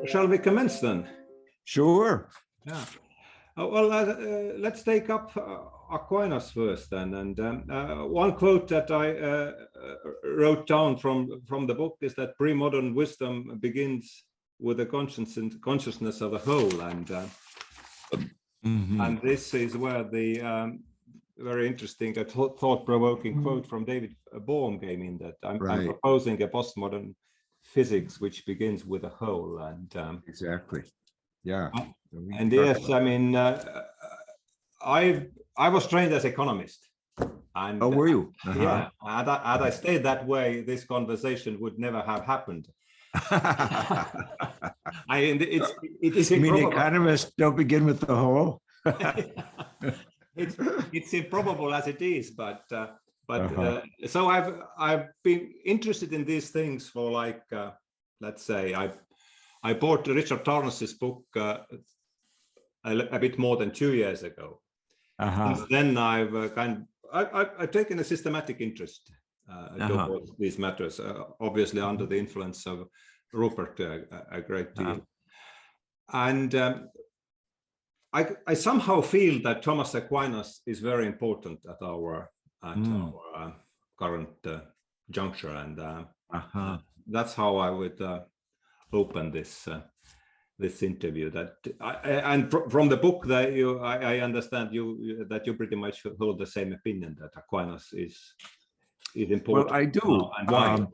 Shall we commence then? Sure. Yeah. Well, let's take up Aquinas first then. And one quote that I wrote down from the book is that pre-modern wisdom begins with the consciousness of the whole. And and this is where the very interesting, thought-provoking quote from David Bohm came in, that I'm proposing a postmodern physics which begins with a whole. And exactly. Yeah. And yes, I mean, I was trained as economist. And oh, were you? Yeah, had I stayed that way, this conversation would never have happened. It is you mean economists don't begin with the whole? It's improbable as it is, but so I've been interested in these things for like let's say I bought Richard Tarnas's book a bit more than 2 years ago. Since then I've I've taken a systematic interest towards these matters, obviously under the influence of Rupert a great deal. And I somehow feel that Thomas Aquinas is very important at our current juncture, and that's how I would open this this interview. That and from the book that I understand that you pretty much hold the same opinion, that Aquinas is important. Well, I do. And why?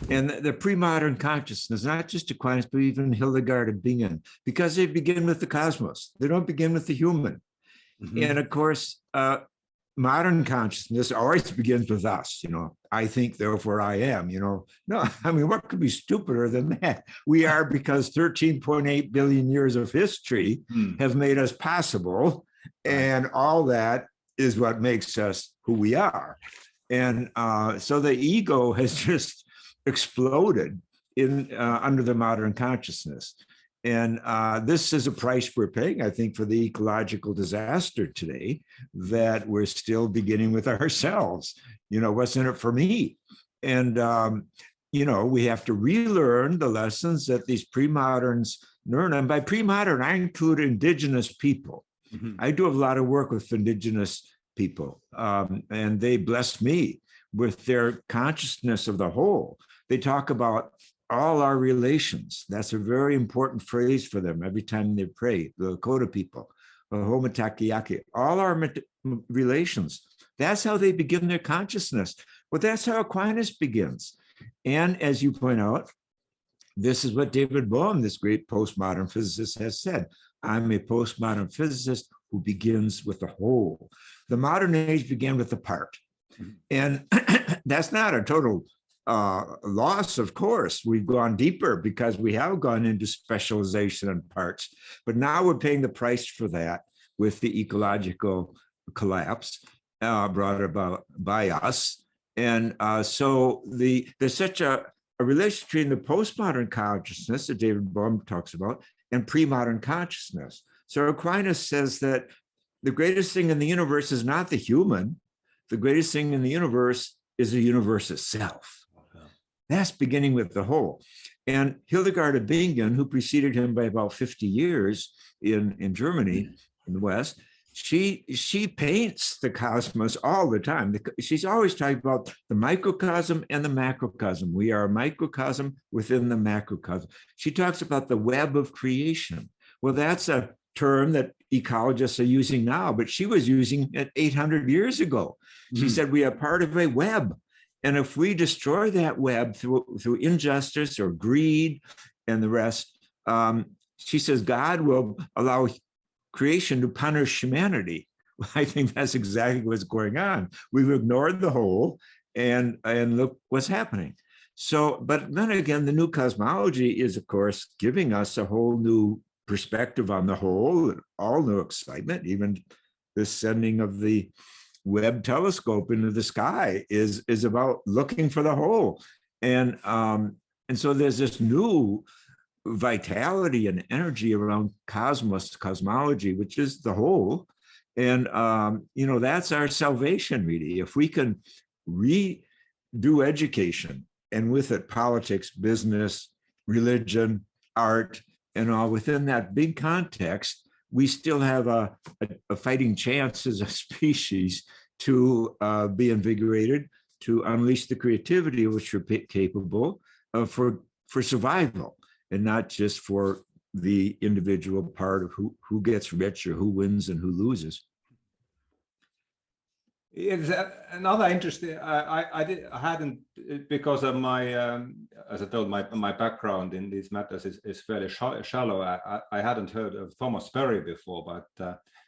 And the pre-modern consciousness, not just Aquinas, but even Hildegard and Bingen, because they begin with the cosmos. They don't begin with the human. And of course, modern consciousness always begins with us. You know, I think, therefore I am. You know, no, I mean, what could be stupider than that? We are, because 13.8 billion years of history have made us possible, and all that is what makes us who we are. And so the ego has just exploded in under the modern consciousness. And this is a price we're paying, I think, for the ecological disaster today, that we're still beginning with ourselves. You know, what's in it for me? And, you know, we have to relearn the lessons that these pre-moderns learn. And by pre-modern, I include indigenous people. I do a lot of work with indigenous people, and they bless me with their consciousness of the whole. They talk about all our relations. That's a very important phrase for them every time they pray, the Lakota people, Homotakiaki, all our relations. That's how they begin their consciousness. Well, that's how Aquinas begins. And as you point out, this is what David Bohm, this great postmodern physicist, has said. I'm a postmodern physicist who begins with the whole. The modern age began with the part. And that's not a total loss, of course. We've gone deeper because we have gone into specialization and parts, but now we're paying the price for that with the ecological collapse brought about by us. And so there's such a relation between the postmodern consciousness that David Bohm talks about and pre-modern consciousness. So Aquinas says that the greatest thing in the universe is not the human. The greatest thing in the universe is the universe itself. That's beginning with the whole. And Hildegard of Bingen, who preceded him by about 50 years in Germany, in the West, she paints the cosmos all the time. She's always talking about the microcosm and the macrocosm. We are a microcosm within the macrocosm. She talks about the web of creation. Well, that's a term that ecologists are using now, but she was using it 800 years ago. She said we are part of a web. And if we destroy that web through injustice or greed and the rest, she says God will allow creation to punish humanity. I think that's exactly what's going on. We've ignored the whole, and look what's happening. So, but then again, the new cosmology is, of course, giving us a whole new perspective on the whole, all new excitement. Even the sending of the Webb telescope into the sky is about looking for the whole. And so there's this new vitality and energy around cosmology, which is the whole. And, you know, that's our salvation, really. If we can redo education, and with it politics, business, religion, art, and all within that big context, we still have a fighting chance as a species to be invigorated, to unleash the creativity of which we're capable of for survival, and not just for the individual part of who gets rich or who wins and who loses. It's another interesting. I hadn't, because of my, as I told, my background in these matters is fairly shallow. I hadn't heard of Thomas Berry before, but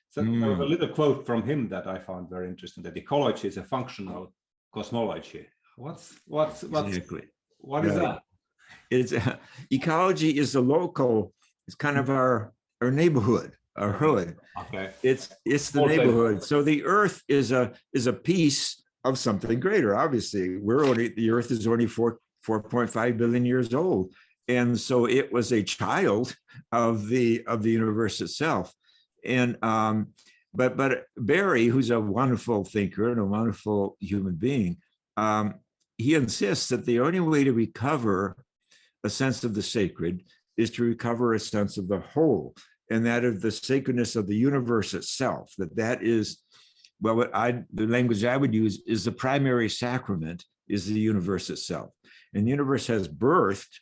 so there was a little quote from him that I found very interesting: that ecology is a functional cosmology. Exactly. What is that? It's ecology is the local. It's kind of our neighborhood, our hood. Okay. It's the neighborhood. So the Earth is a piece of something greater. Obviously, the Earth is only 4.5 billion years old, and so it was a child of the universe itself. And but Berry, who's a wonderful thinker and a wonderful human being, he insists that the only way to recover a sense of the sacred is to recover a sense of the whole, and that of the sacredness of the universe itself. That is, well, the language I would use is the primary sacrament is the universe itself. And the universe has birthed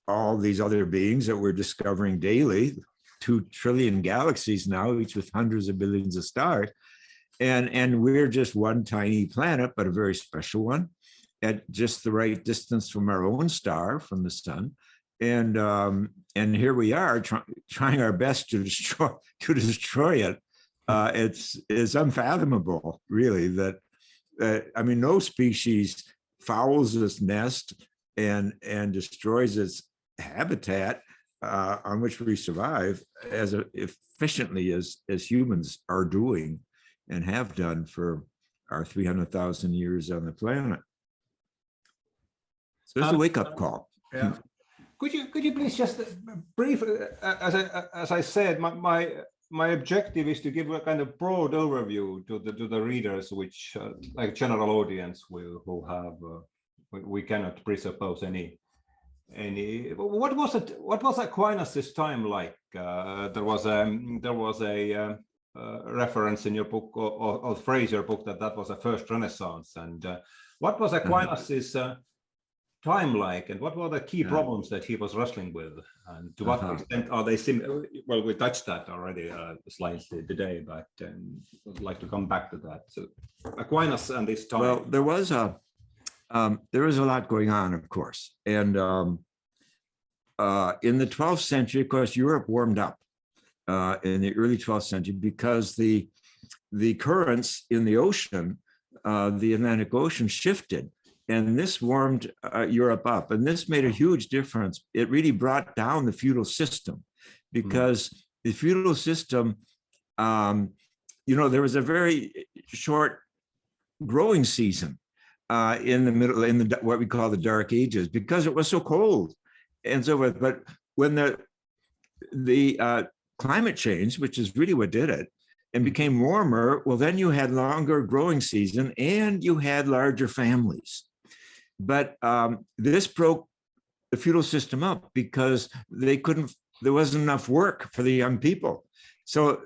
all these other beings that we're discovering daily, 2 trillion galaxies now, each with hundreds of billions of stars. And we're just one tiny planet, but a very special one, at just the right distance from our own star, from the sun. And here we are trying our best to destroy it. It's unfathomable, really, that I mean, no species fouls its nest and destroys its habitat on which we survive as efficiently as humans are doing and have done for our 300,000 years on the planet. So it's a wake-up call. Yeah. Could you please just brief, as I said, my objective is to give a kind of broad overview to the readers, which like general audience who have we cannot presuppose any. What was Aquinas' time like? There was a reference in your book, or phrase your book, that was a first Renaissance, and what was Aquinas' time like, and what were the key problems that he was wrestling with, and to what extent are they similar? Well, we touched that already slightly today, but I'd like to come back to that. So Aquinas and this time. Well, there was a lot going on, of course, and in the 12th century, of course, Europe warmed up in the early 12th century because the currents in the ocean, the Atlantic Ocean, shifted. And this warmed Europe up, and this made a huge difference. It really brought down the feudal system, because the feudal system, there was a very short growing season in the middle, in what we call the Dark Ages, because it was so cold and so forth. But when the climate changed, which is really what did it, and became warmer, well, then you had longer growing season and you had larger families. But this broke the feudal system up because there wasn't enough work for the young people. So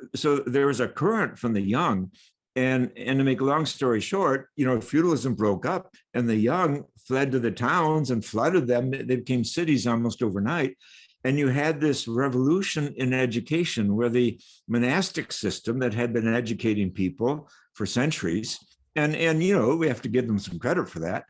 there was a current from the young, and to make a long story short, feudalism broke up, and the young fled to the towns and flooded them. They became cities almost overnight. And you had this revolution in education where the monastic system that had been educating people for centuries, and we have to give them some credit for that.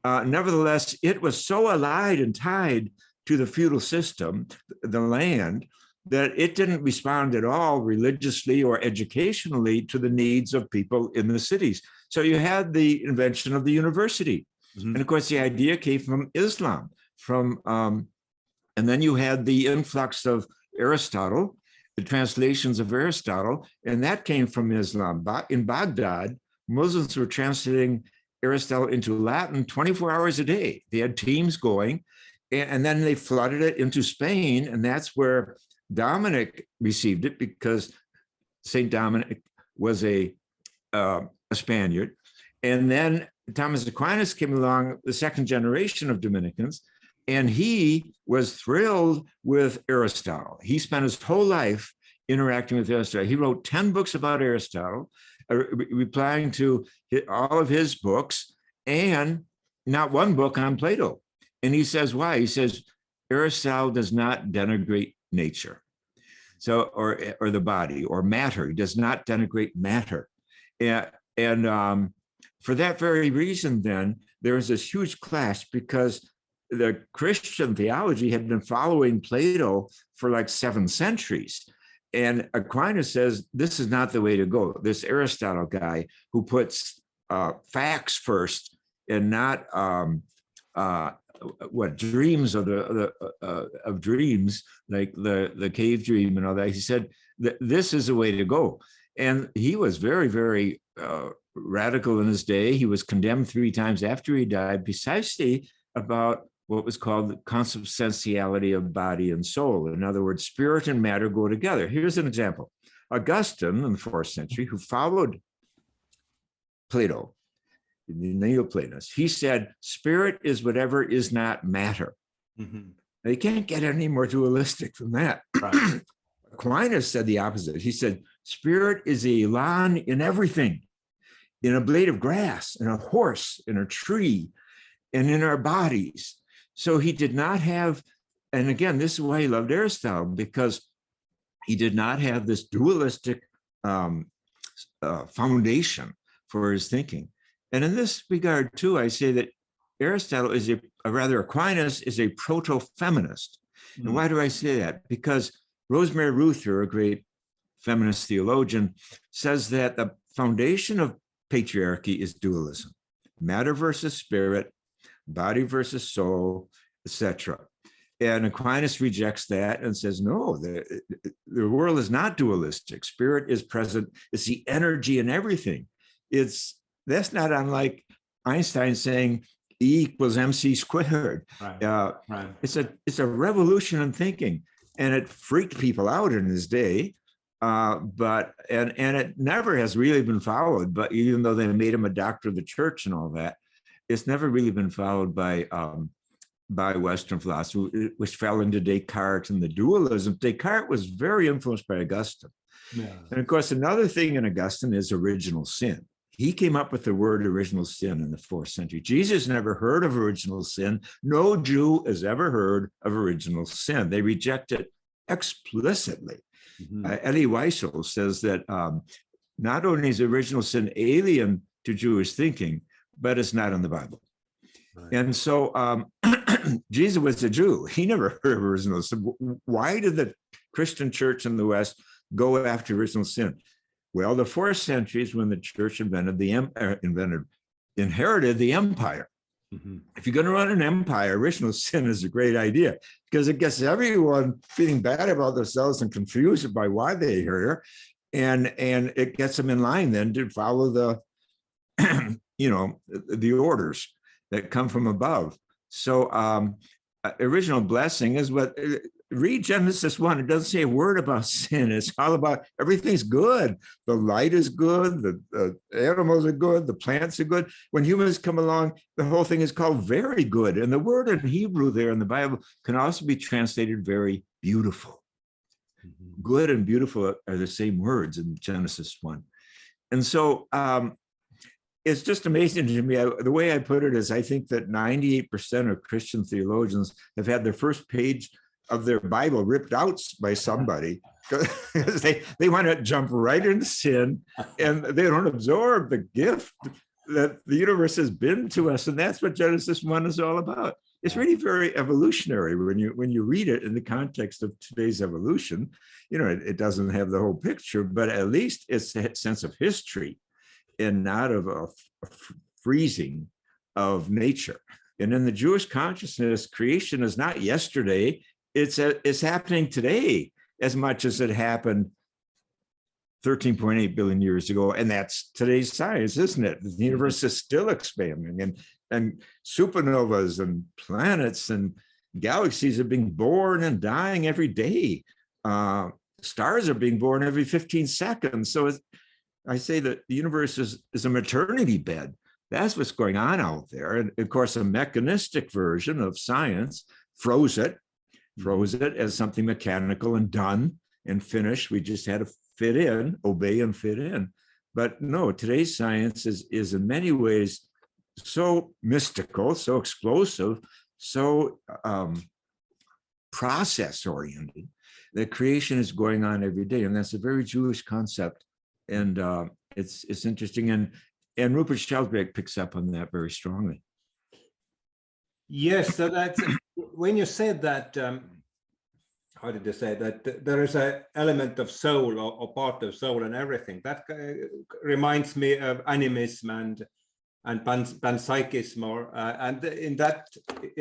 Nevertheless, it was so allied and tied to the feudal system, the land, that it didn't respond at all religiously or educationally to the needs of people in the cities. So you had the invention of the university. And of course, the idea came from Islam, and then you had the influx of Aristotle, the translations of Aristotle, and that came from Islam. In Baghdad, Muslims were translating Aristotle into Latin 24 hours a day. They had teams going, and then they flooded it into Spain, and that's where Dominic received it, because Saint Dominic was a Spaniard. And then Thomas Aquinas came along, the second generation of Dominicans, And he was thrilled with Aristotle. He spent his whole life interacting with Aristotle. He wrote 10 books about Aristotle, replying to all of his books, and not one book on Plato. And he says, why? He says, Aristotle does not denigrate nature, so or the body or matter. He does not denigrate matter. And for that very reason, then, there was this huge clash, because the Christian theology had been following Plato for like 7 centuries. And Aquinas says, this is not the way to go. This Aristotle guy who puts facts first and not dreams of of dreams, like the cave dream and all that. He said that this is the way to go. And he was very, very radical in his day. He was condemned 3 times after he died, precisely about what was called the consubstantiality of body and soul. In other words, spirit and matter go together. Here's an example. Augustine in the 4th century, who followed Plato, the Neoplatonists, he said, spirit is whatever is not matter. Mm-hmm. They can't get any more dualistic than that. Right. Aquinas said the opposite. He said, spirit is a elan in everything, in a blade of grass, in a horse, in a tree, and in our bodies. So he did not have, and again, this is why he loved Aristotle, because he did not have this dualistic foundation for his thinking. And in this regard, too, I say that Aristotle is Aquinas is a proto-feminist. Mm-hmm. And why do I say that? Because Rosemary Ruther, a great feminist theologian, says that the foundation of patriarchy is dualism, matter versus spirit, body versus soul, etc. And Aquinas rejects that and says, no, the world is not dualistic. Spirit is present. It's the energy in everything. That's not unlike Einstein saying E equals MC squared. Right. Right. It's a revolution in thinking, and it freaked people out in his day. But it never has really been followed. But even though they made him a doctor of the church and all that, it's never really been followed by Western philosophy, which fell into Descartes and the dualism. Descartes was very influenced by Augustine. Yeah. And of course, another thing in Augustine is original sin. He came up with the word original sin in the 4th century. Jesus never heard of original sin. No Jew has ever heard of original sin. They reject it explicitly. Mm-hmm. Elie Wiesel says that not only is original sin alien to Jewish thinking, but it's not in the Bible. Right. And so Jesus was a Jew. He never heard of original sin. Why did the Christian church in the West go after original sin? Well, the 4th century is when the church inherited the empire. Mm-hmm. If you're going to run an empire, original sin is a great idea, because it gets everyone feeling bad about themselves and confused by why they're here. And it gets them in line then to follow the orders that come from above. So original blessing is what, read Genesis 1. It doesn't say a word about sin. It's all about everything's good. The light is good. The animals are good. The plants are good. When humans come along, the whole thing is called very good. And the word in Hebrew there in the Bible can also be translated very beautiful. Mm-hmm. Good and beautiful are the same words in Genesis 1. And so it's just amazing to me. The way I put it is, I think that 98% of Christian theologians have had their first page of their Bible ripped out by somebody, because they want to jump right into sin, and they don't absorb the gift that the universe has been to us. And that's what Genesis 1 is all about. It's really very evolutionary when you read it in the context of today's evolution. It doesn't have the whole picture, but at least it's a sense of history and not of a freezing of nature. And in the Jewish consciousness, creation is not yesterday. It's happening today as much as it happened 13.8 billion years ago. And that's today's science, isn't it? The universe is still expanding, and supernovas and planets and galaxies are being born and dying every day. Stars are being born every 15 seconds. So I say that the universe is a maternity bed That's what's going on out there. And of course, a mechanistic version of science froze it as something mechanical and done and finished. We just had to fit in, obey and fit in. But no, today's science is in many ways so mystical, so explosive, so process oriented, that creation is going on every day. And that's a very Jewish concept. And it's interesting. And Rupert Sheldrake picks up on that very strongly. Yes, so that's when you said that, how did they say that there is an element of soul or part of soul and everything, that reminds me of animism and panpsychism, or and in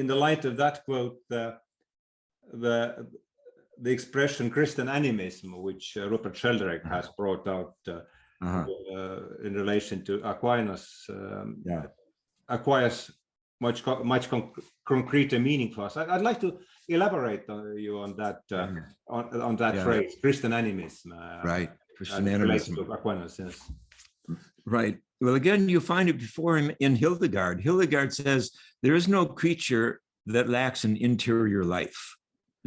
the light of that quote, the expression Christian animism, which Rupert Sheldrake has brought out in relation to Aquinas, acquires much concreter meaning for us. I'd like to elaborate on that on that phrase, Christian animism. Right, Christian animism. To Aquinas, yes. Right. Well, again, you find it before him in Hildegard. Hildegard says there is no creature that lacks an interior life.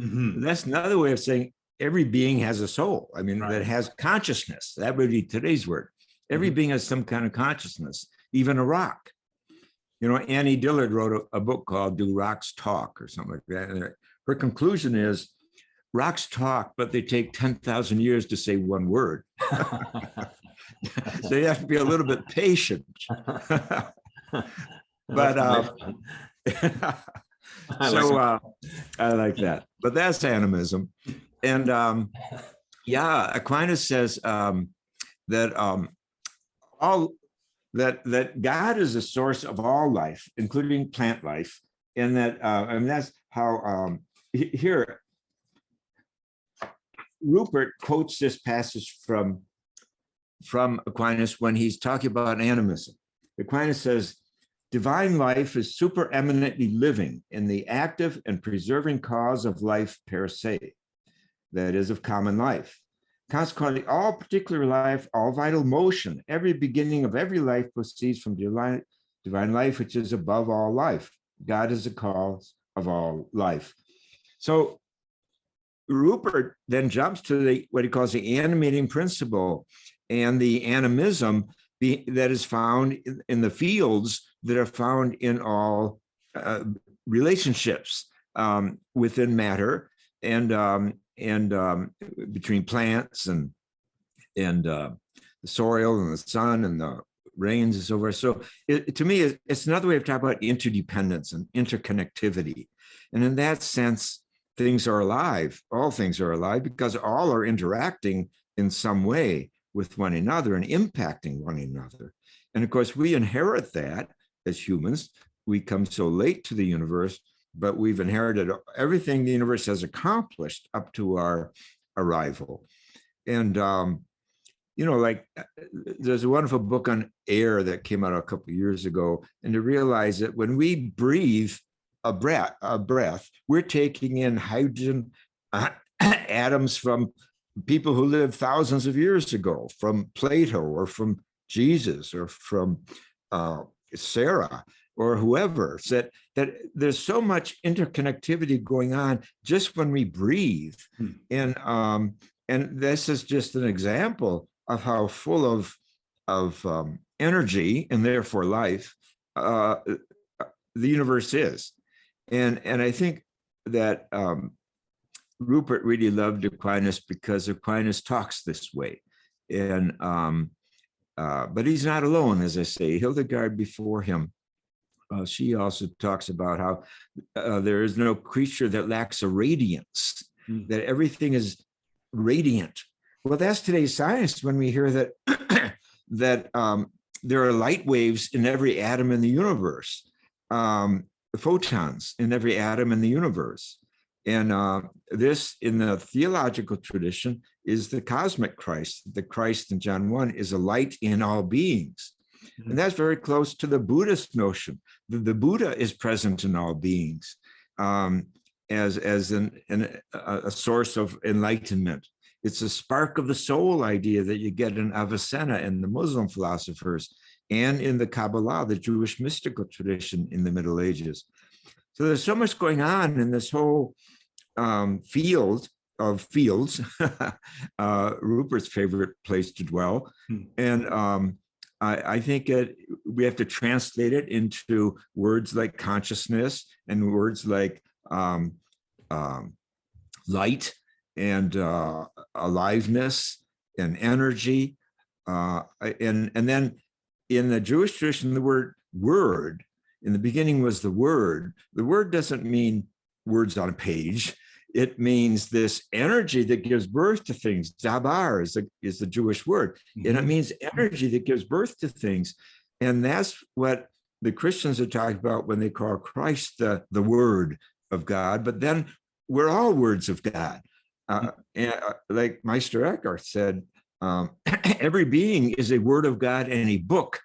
Mm-hmm. That's another way of saying every being has a soul. I mean, that has consciousness. That would be today's word. Every being has some kind of consciousness, even a rock. You know, Annie Dillard wrote a book called Do Rocks Talk or something like that. And her conclusion is rocks talk, but they take 10,000 years to say one word. So you have to be a little bit patient. But I like that. But that's animism. And Aquinas says that that God is the source of all life, including plant life, and that and that's how here Rupert quotes this passage from Aquinas when he's talking about animism. Aquinas says, divine life is supereminently living in the active and preserving cause of life per se, that is, of common life. Consequently, all particular life, all vital motion, every beginning of every life proceeds from divine life, which is above all life. God is the cause of all life. So Rupert then jumps to what he calls the animating principle and the animism that is found in the fields that are found in all relationships within matter and between plants and the soil and the sun and the rains and so forth. So to me, it's another way of talking about interdependence and interconnectivity. And in that sense, things are alive. All things are alive because all are interacting in some way with one another and impacting one another. And of course, we inherit that as humans. We come so late to the universe, but we've inherited everything the universe has accomplished up to our arrival. And, like there's a wonderful book on air that came out a couple of years ago, and to realize that when we breathe a breath, we're taking in hydrogen atoms from people who lived thousands of years ago, from Plato or from Jesus or from Sarah or whoever. Said that there's so much interconnectivity going on just when we breathe. And this is just an example of how full of energy and therefore life the universe is. And I think that Rupert really loved Aquinas because Aquinas talks this way. And but he's not alone, as I say. Hildegard before him, she also talks about how there is no creature that lacks a radiance, that everything is radiant. Well, that's today's science when we hear that that there are light waves in every atom in the universe, photons in every atom in the universe. And this, in the theological tradition, is the cosmic Christ. The Christ in John 1 is a light in all beings. And that's very close to the Buddhist notion. The Buddha is present in all beings as a source of enlightenment. It's a spark of the soul idea that you get in Avicenna and the Muslim philosophers, and in the Kabbalah, the Jewish mystical tradition in the Middle Ages. So there's so much going on in this whole field of fields, Rupert's favorite place to dwell. And I think we have to translate it into words like consciousness and words like light and aliveness and energy. And then in the Jewish tradition, the word, in the beginning was the word. The word doesn't mean words on a page. It means this energy that gives birth to things. Dabar is the Jewish word. And it means energy that gives birth to things. And that's what the Christians are talking about when they call Christ the word of God. But then we're all words of God. And like Meister Eckhart said, every being is a word of God and a book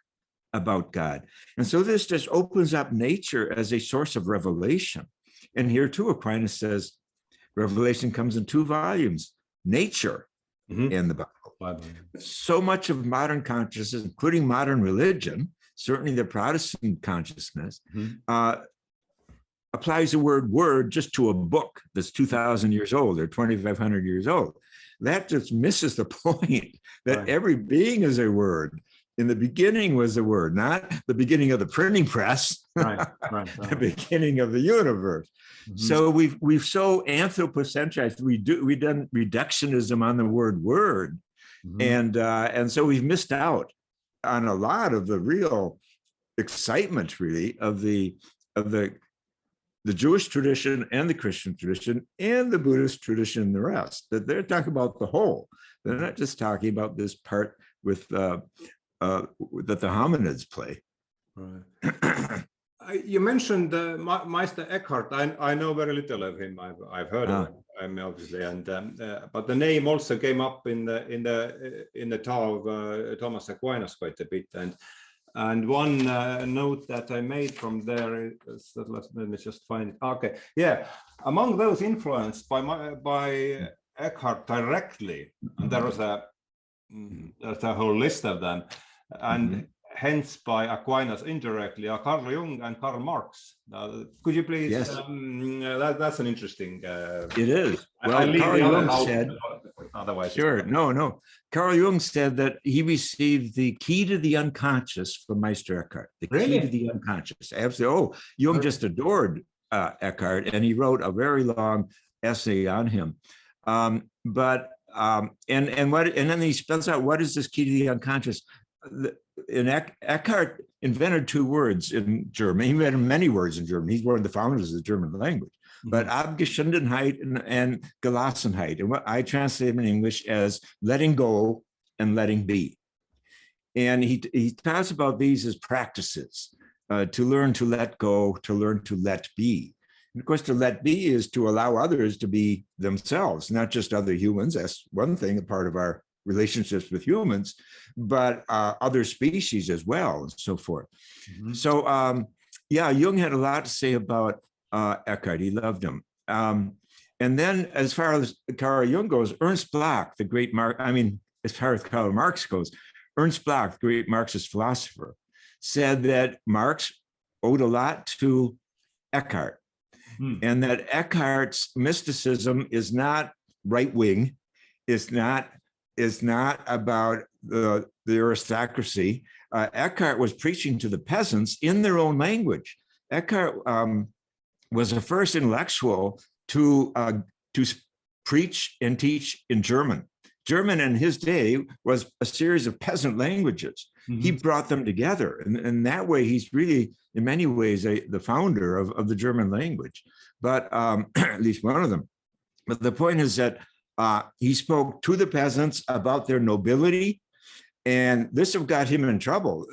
about God. And so this just opens up nature as a source of revelation. And here too, Aquinas says, Revelation comes in 2 volumes, nature and the Bible. So much of modern consciousness, including modern religion, certainly the Protestant consciousness, applies the word just to a book that's 2,000 years old or 2,500 years old. That just misses the point that every being is a word. In the beginning was the word, not the beginning of the printing press, the beginning of the universe. So we've so anthropocentrized. We've done reductionism on the word, and so we've missed out on a lot of the real excitement, really, of the Jewish tradition and the Christian tradition and the Buddhist tradition and the rest. That they're talking about the whole. They're not just talking about this part with that the hominids play. You mentioned Meister Eckhart. I know very little of him. I've heard of him obviously, and but the name also came up in the Tao of Thomas Aquinas quite a bit. And one note that I made from there is that, let me just find it. Okay, yeah, among those influenced by Eckhart directly, and there's a whole list of them, and hence by Aquinas indirectly, are Carl Jung and Karl Marx. Could you please? Yes. That's an interesting. It is. Well, Carl Jung said. Otherwise, sure. No. Carl Jung said that he received the key to the unconscious from Meister Eckhart. The key to the unconscious. Absolutely. Oh, Jung just adored Eckhart, and he wrote a very long essay on him. And then he spells out what is this key to the unconscious. Eckhart invented 2 words in German. He invented many words in German. He's one of the founders of the German language. But Abgeschiedenheit and Gelassenheit, and what I translate them in English as letting go and letting be. And he talks about these as practices, to learn to let go, to learn to let be. And of course, to let be is to allow others to be themselves, not just other humans. That's one thing, a part of our relationships with humans, but other species as well, and so forth. So, Jung had a lot to say about Eckhart. He loved him. And then, as far as Carl Jung goes, Ernst Bloch, the great as far as Karl Marx goes, Ernst Bloch, the great Marxist philosopher, said that Marx owed a lot to Eckhart, and that Eckhart's mysticism is not right-wing, is not about the aristocracy. Eckhart was preaching to the peasants in their own language. Eckhart was the first intellectual to preach and teach in German. German in his day was a series of peasant languages. He brought them together. And that way, he's really, in many ways, the founder of the German language, but at least one of them. But the point is that he spoke to the peasants about their nobility, and this got him in trouble.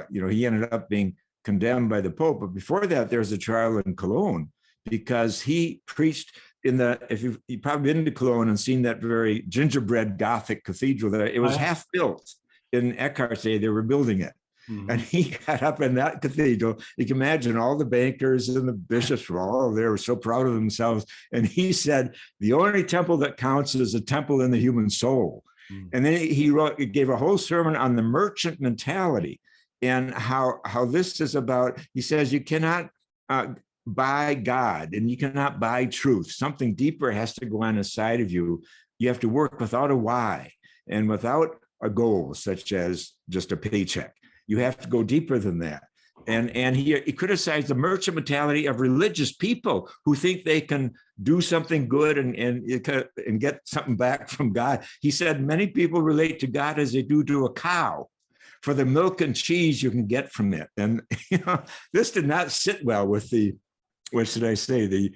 He ended up being condemned by the Pope. But before that, there was a trial in Cologne because he preached if you've probably been to Cologne and seen that very gingerbread Gothic cathedral there, it was half built. In Eckhart's day, they were building it. And he got up in that cathedral. You can imagine all the bankers and the bishops were all they were so proud of themselves. And he said, the only temple that counts is a temple in the human soul. And then he gave a whole sermon on the merchant mentality and how this is about, he says, you cannot buy God and you cannot buy truth. Something deeper has to go on inside of you. You have to work without a why and without a goal, such as just a paycheck. You have to go deeper than that. And he criticized the merchant mentality of religious people who think they can do something good and get something back from God. He said many people relate to God as they do to a cow for the milk and cheese you can get from it. And this did not sit well with the, what should I say, the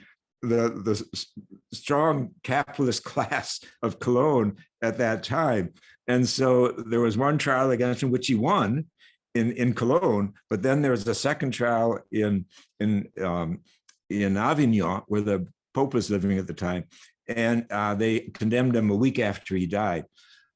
strong capitalist class of Cologne at that time. And so there was one trial against him, which he won in Cologne, but then there was a second trial in Avignon, where the Pope was living at the time, and they condemned him a week after he died.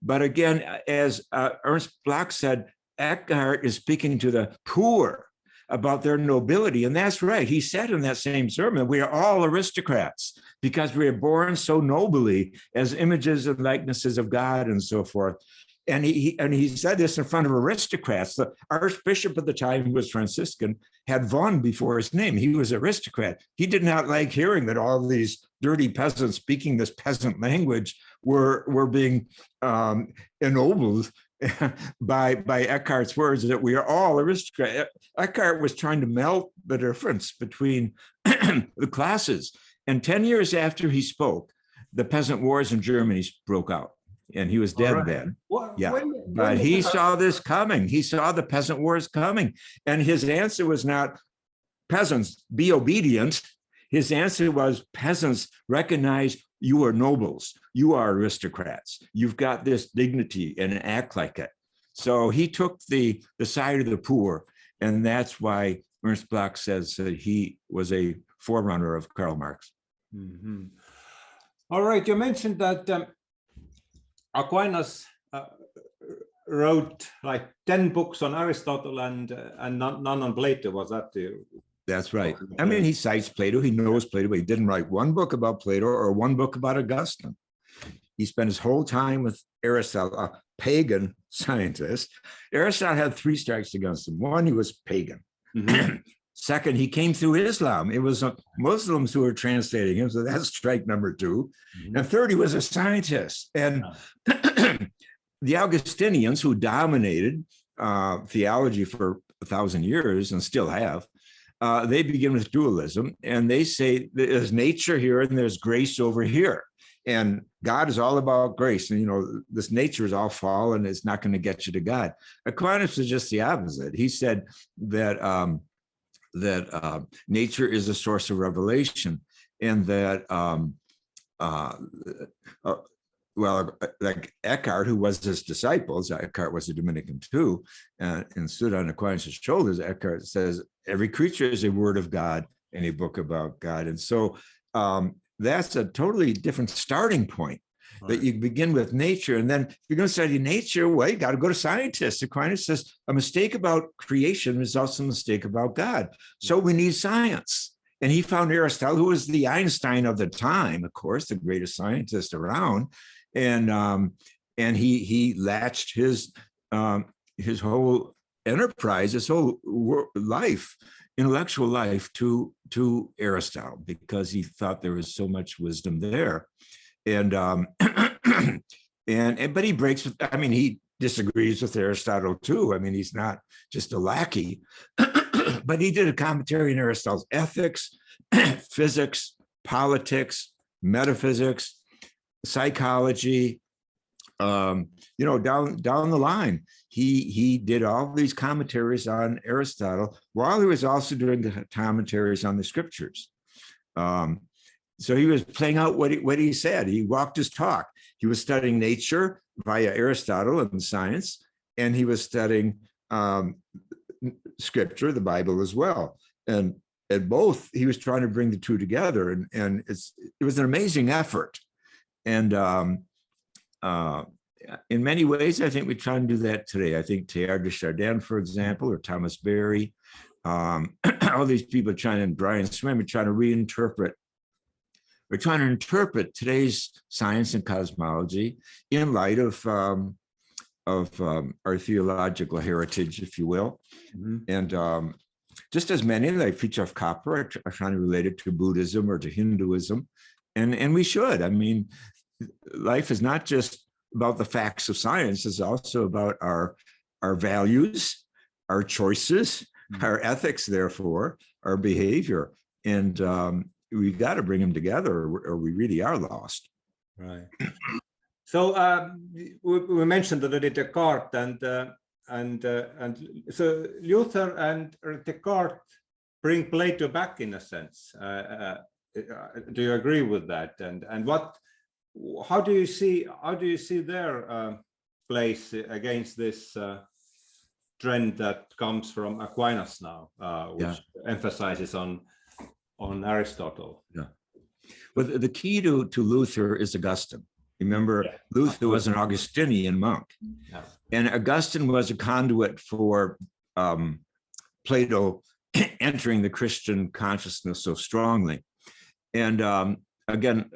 But again, as Ernst Bloch said, Eckhart is speaking to the poor about their nobility, and that's right. He said in that same sermon, we are all aristocrats because we are born so nobly as images and likenesses of God and so forth. And he said this in front of aristocrats. The archbishop at the time, who was Franciscan, had von before his name. He was aristocrat. He did not like hearing that all these dirty peasants speaking this peasant language were being ennobled by Eckhart's words that we are all aristocrats. Eckhart was trying to melt the difference between the classes. And 10 years after he spoke, the peasant wars in Germany broke out. And he was dead then. But he saw this coming. He saw the peasant wars coming. And his answer was not, peasants, be obedient. His answer was, peasants, recognize you are nobles. You are aristocrats. You've got this dignity and act like it. So he took the side of the poor. And that's why Ernst Bloch says that he was a forerunner of Karl Marx. All right. You mentioned that Aquinas wrote like 10 books on Aristotle and none on Plato. Was that the? That's right. I mean, he cites Plato. He knows Plato, but he didn't write one book about Plato or one book about Augustine. He spent his whole time with Aristotle, a pagan scientist. Aristotle had 3 strikes against him. One, he was pagan. Second, he came through Islam. It was Muslims who were translating him. So that's strike number 2. And third, he was a scientist. And the Augustinians, who dominated theology for 1,000 years and still have, they begin with dualism. And they say there's nature here and there's grace over here. And God is all about grace. And, this nature is all fallen. It's not going to get you to God. Aquinas is just the opposite. He said that nature is a source of revelation, and that, like Eckhart, who was his disciples, Eckhart was a Dominican too, and stood on Aquinas' shoulders. Eckhart says, every creature is a word of God and a book about God. And so that's a totally different starting point. That you begin with nature, and then if you're going to study nature, well, you got to go to scientists. Aquinas says a mistake about creation is also a mistake about God. So we need science. And he found Aristotle, who was the Einstein of the time, of course, the greatest scientist around, and he latched his whole enterprise, his whole life, intellectual life, to Aristotle, because he thought there was so much wisdom there. And but he breaks with, he disagrees with Aristotle too. He's not just a lackey, but he did a commentary on Aristotle's ethics, physics, politics, metaphysics, psychology, down the line. He did all these commentaries on Aristotle while he was also doing the commentaries on the scriptures. So he was playing out what he said. He walked his talk. He was studying nature via Aristotle and science, and he was studying scripture, the Bible as well. And at both, he was trying to bring the two together, and it was an amazing effort. And in many ways, I think we try and do that today. I think Teilhard de for example, or Thomas Berry, all these people trying to, Brian Swim, are trying to reinterpret. We're trying to interpret today's science and cosmology in light of our theological heritage, if you will. Mm-hmm. And just as many, like Fritjof Capra, are trying to relate it to Buddhism or to Hinduism. And we should. I mean, life is not just about the facts of science, it's also about our values, our choices, our ethics, therefore, our behavior. And we've got to bring them together or we really are lost. Right. So we mentioned already Descartes and so Luther and Descartes bring Plato back in a sense. Do you agree with that? And how do you see their place against this trend that comes from Aquinas now, which emphasizes on Aristotle? Yeah. Well, the key to Luther is Augustine. Remember, Luther was an Augustinian monk, and Augustine was a conduit for Plato entering the Christian consciousness so strongly. And again,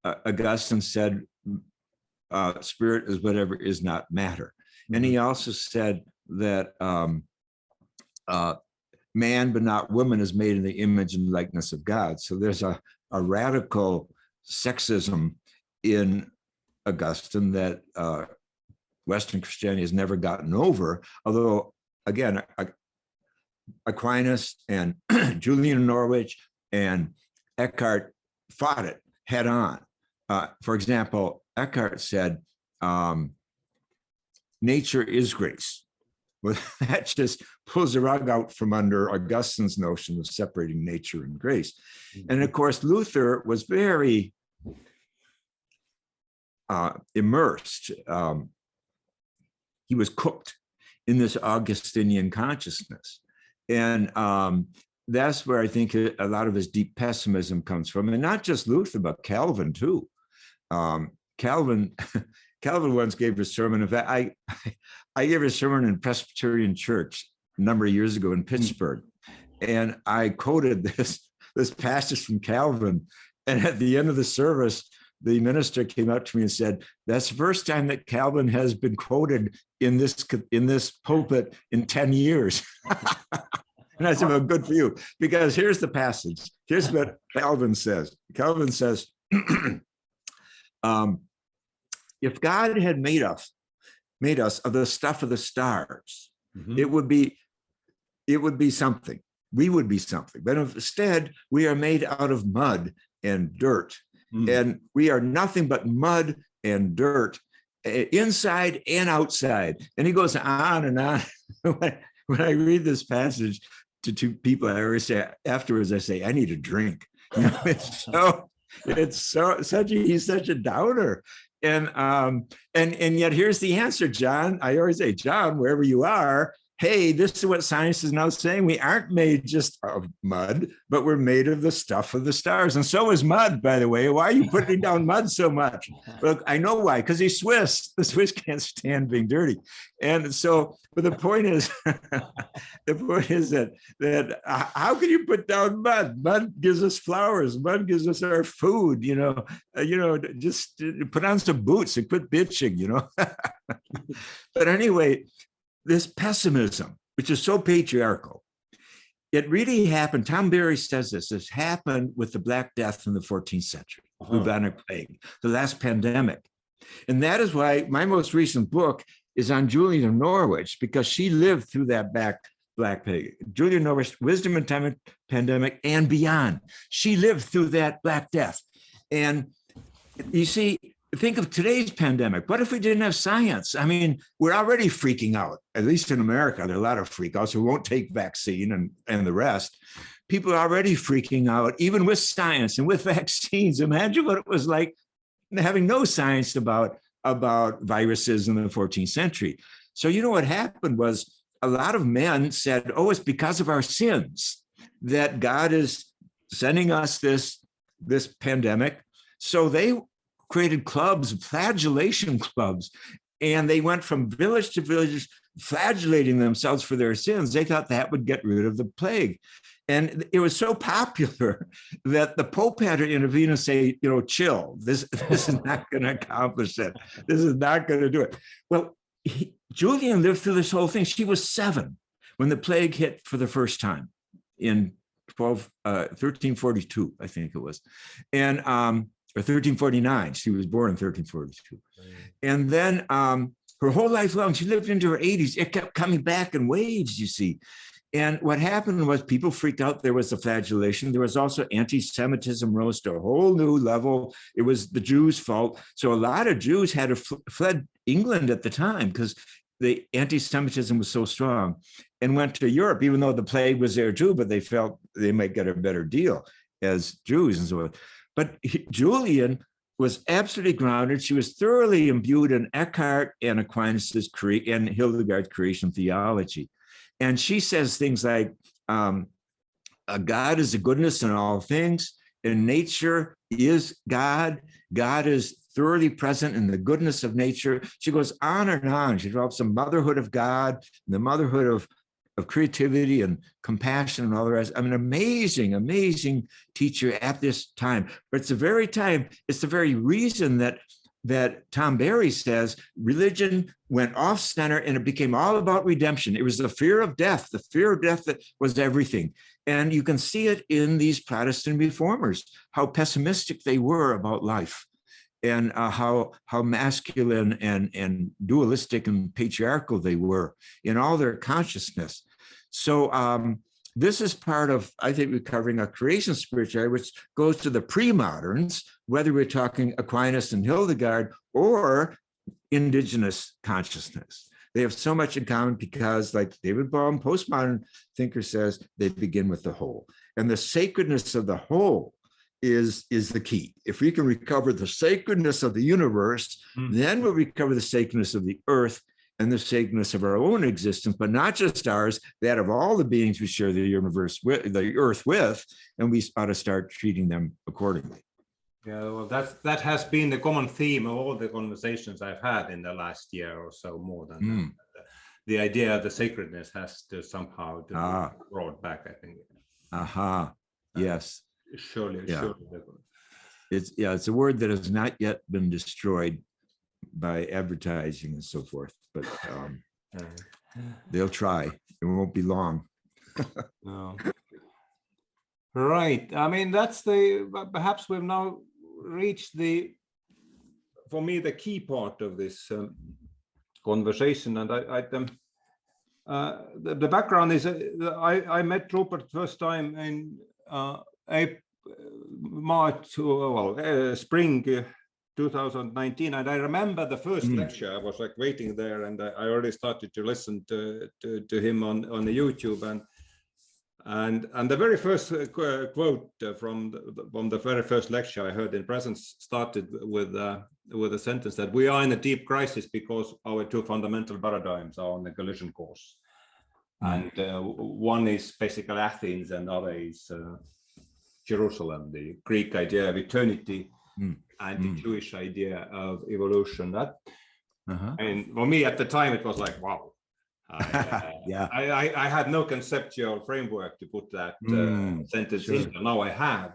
Augustine said, spirit is whatever is not matter. And he also said that man, but not woman, is made in the image and likeness of God. So there's a radical sexism in Augustine that Western Christianity has never gotten over, although, again, Aquinas and Julian of Norwich and Eckhart fought it head on. For example, Eckhart said, nature is grace. Well, that just pulls the rug out from under Augustine's notion of separating nature and grace. And of course, Luther was very immersed. He was cooked in this Augustinian consciousness. And that's where I think a lot of his deep pessimism comes from. And not just Luther, but Calvin too. Calvin once gave a sermon. In fact, I gave a sermon in Presbyterian Church a number of years ago in Pittsburgh. And I quoted this passage from Calvin. And at the end of the service, the minister came up to me and said, "That's the first time that Calvin has been quoted in this pulpit in 10 years." And I said, "Well, good for you," because here's the passage. Here's what Calvin says. Calvin says, if God had made us of the stuff of the stars, it would be something. We would be something. But instead, we are made out of mud and dirt. And we are nothing but mud and dirt, inside and outside. And he goes on and on. When I read this passage to two people, I always say afterwards, I say, I need a drink. You know, he's such a downer. And yet here's the answer, John. I always say, John, wherever you are, hey, this is what science is now saying. We aren't made just of mud, but we're made of the stuff of the stars. And so is mud, by the way. Why are you putting down mud so much? Look, I know why, because he's Swiss. The Swiss can't stand being dirty. And so, but the point is, that how can you put down mud? Mud gives us flowers. Mud gives us our food, just put on some boots and quit bitching, But anyway, this pessimism, which is so patriarchal, it really happened. Tom Berry says this happened with the Black Death in the 14th century, bubonic plague, the last pandemic. And that is why my most recent book is on Julian of Norwich, because she lived through that Black Plague. Julian of Norwich, wisdom and time pandemic and beyond. She lived through that Black Death. And you see, think of today's pandemic. What if we didn't have science? I mean, we're already freaking out, at least in America. There are a lot of freakouts who won't take vaccine and the rest. People are already freaking out, even with science and with vaccines. Imagine what it was like having no science about viruses in the 14th century. So, what happened was a lot of men said, oh, it's because of our sins that God is sending us this pandemic. So they created clubs, flagellation clubs, and they went from village to village flagellating themselves for their sins. They thought that would get rid of the plague. And it was so popular that the Pope had to intervene and say, chill, this is not going to accomplish it. This is not going to do it. Well, Julian lived through this whole thing. She was 7 when the plague hit for the first time in 1342, I think it was. And, or 1349, she was born in 1342. And then her whole life long, she lived into her 80s. It kept coming back in waves, you see. And what happened was people freaked out. There was the flagellation. There was also anti-Semitism rose to a whole new level. It was the Jews' fault. So a lot of Jews had to fled England at the time because the anti-Semitism was so strong, and went to Europe, even though the plague was there too, but they felt they might get a better deal as Jews and so on. But Julian was absolutely grounded. She was thoroughly imbued in Eckhart and Aquinas's and Hildegard's creation theology. And she says things like, God is a goodness in all things, and nature is God. God is thoroughly present in the goodness of nature. She goes on and on. She develops the motherhood of God, the motherhood of creativity and compassion and all the rest. I mean, amazing, amazing teacher at this time. But it's the very reason that Tom Berry says religion went off center and it became all about redemption. It was the fear of death that was everything. And you can see it in these Protestant reformers, how pessimistic they were about life, and how masculine and dualistic and patriarchal they were in all their consciousness. So this is part of, I think, recovering a creation spirituality, which goes to the pre-moderns, whether we're talking Aquinas and Hildegard or indigenous consciousness. They have so much in common because, like David Bohm, postmodern thinker, says, they begin with the whole. And the sacredness of the whole is the key. If we can recover the sacredness of the universe, then we'll recover the sacredness of the earth and the sacredness of our own existence, but not just ours, that of all the beings we share the universe with, the earth with, and we ought to start treating them accordingly. Yeah, well, that has been the common theme of all the conversations I've had in the last year or so, more than that. The idea of the sacredness has to somehow be brought back, I think. Yes. Surely. It's a word that has not yet been destroyed by advertising and so forth, but they'll try. It won't be long. No. Right. I mean, perhaps we've now reached for me, the key part of this conversation. And the background is I met Rupert first time in spring 2019, and I remember the first lecture. I was like waiting there, and I already started to listen to him on the YouTube, and the very first quote from the very first lecture I heard in presence started with a sentence that we are in a deep crisis because our two fundamental paradigms are on the collision course, and one is basically Athens, and other is Jerusalem, the Greek idea of eternity, and the Jewish idea of evolution. And for me at the time, it was like, wow. I had no conceptual framework to put that sentence into. Now I have,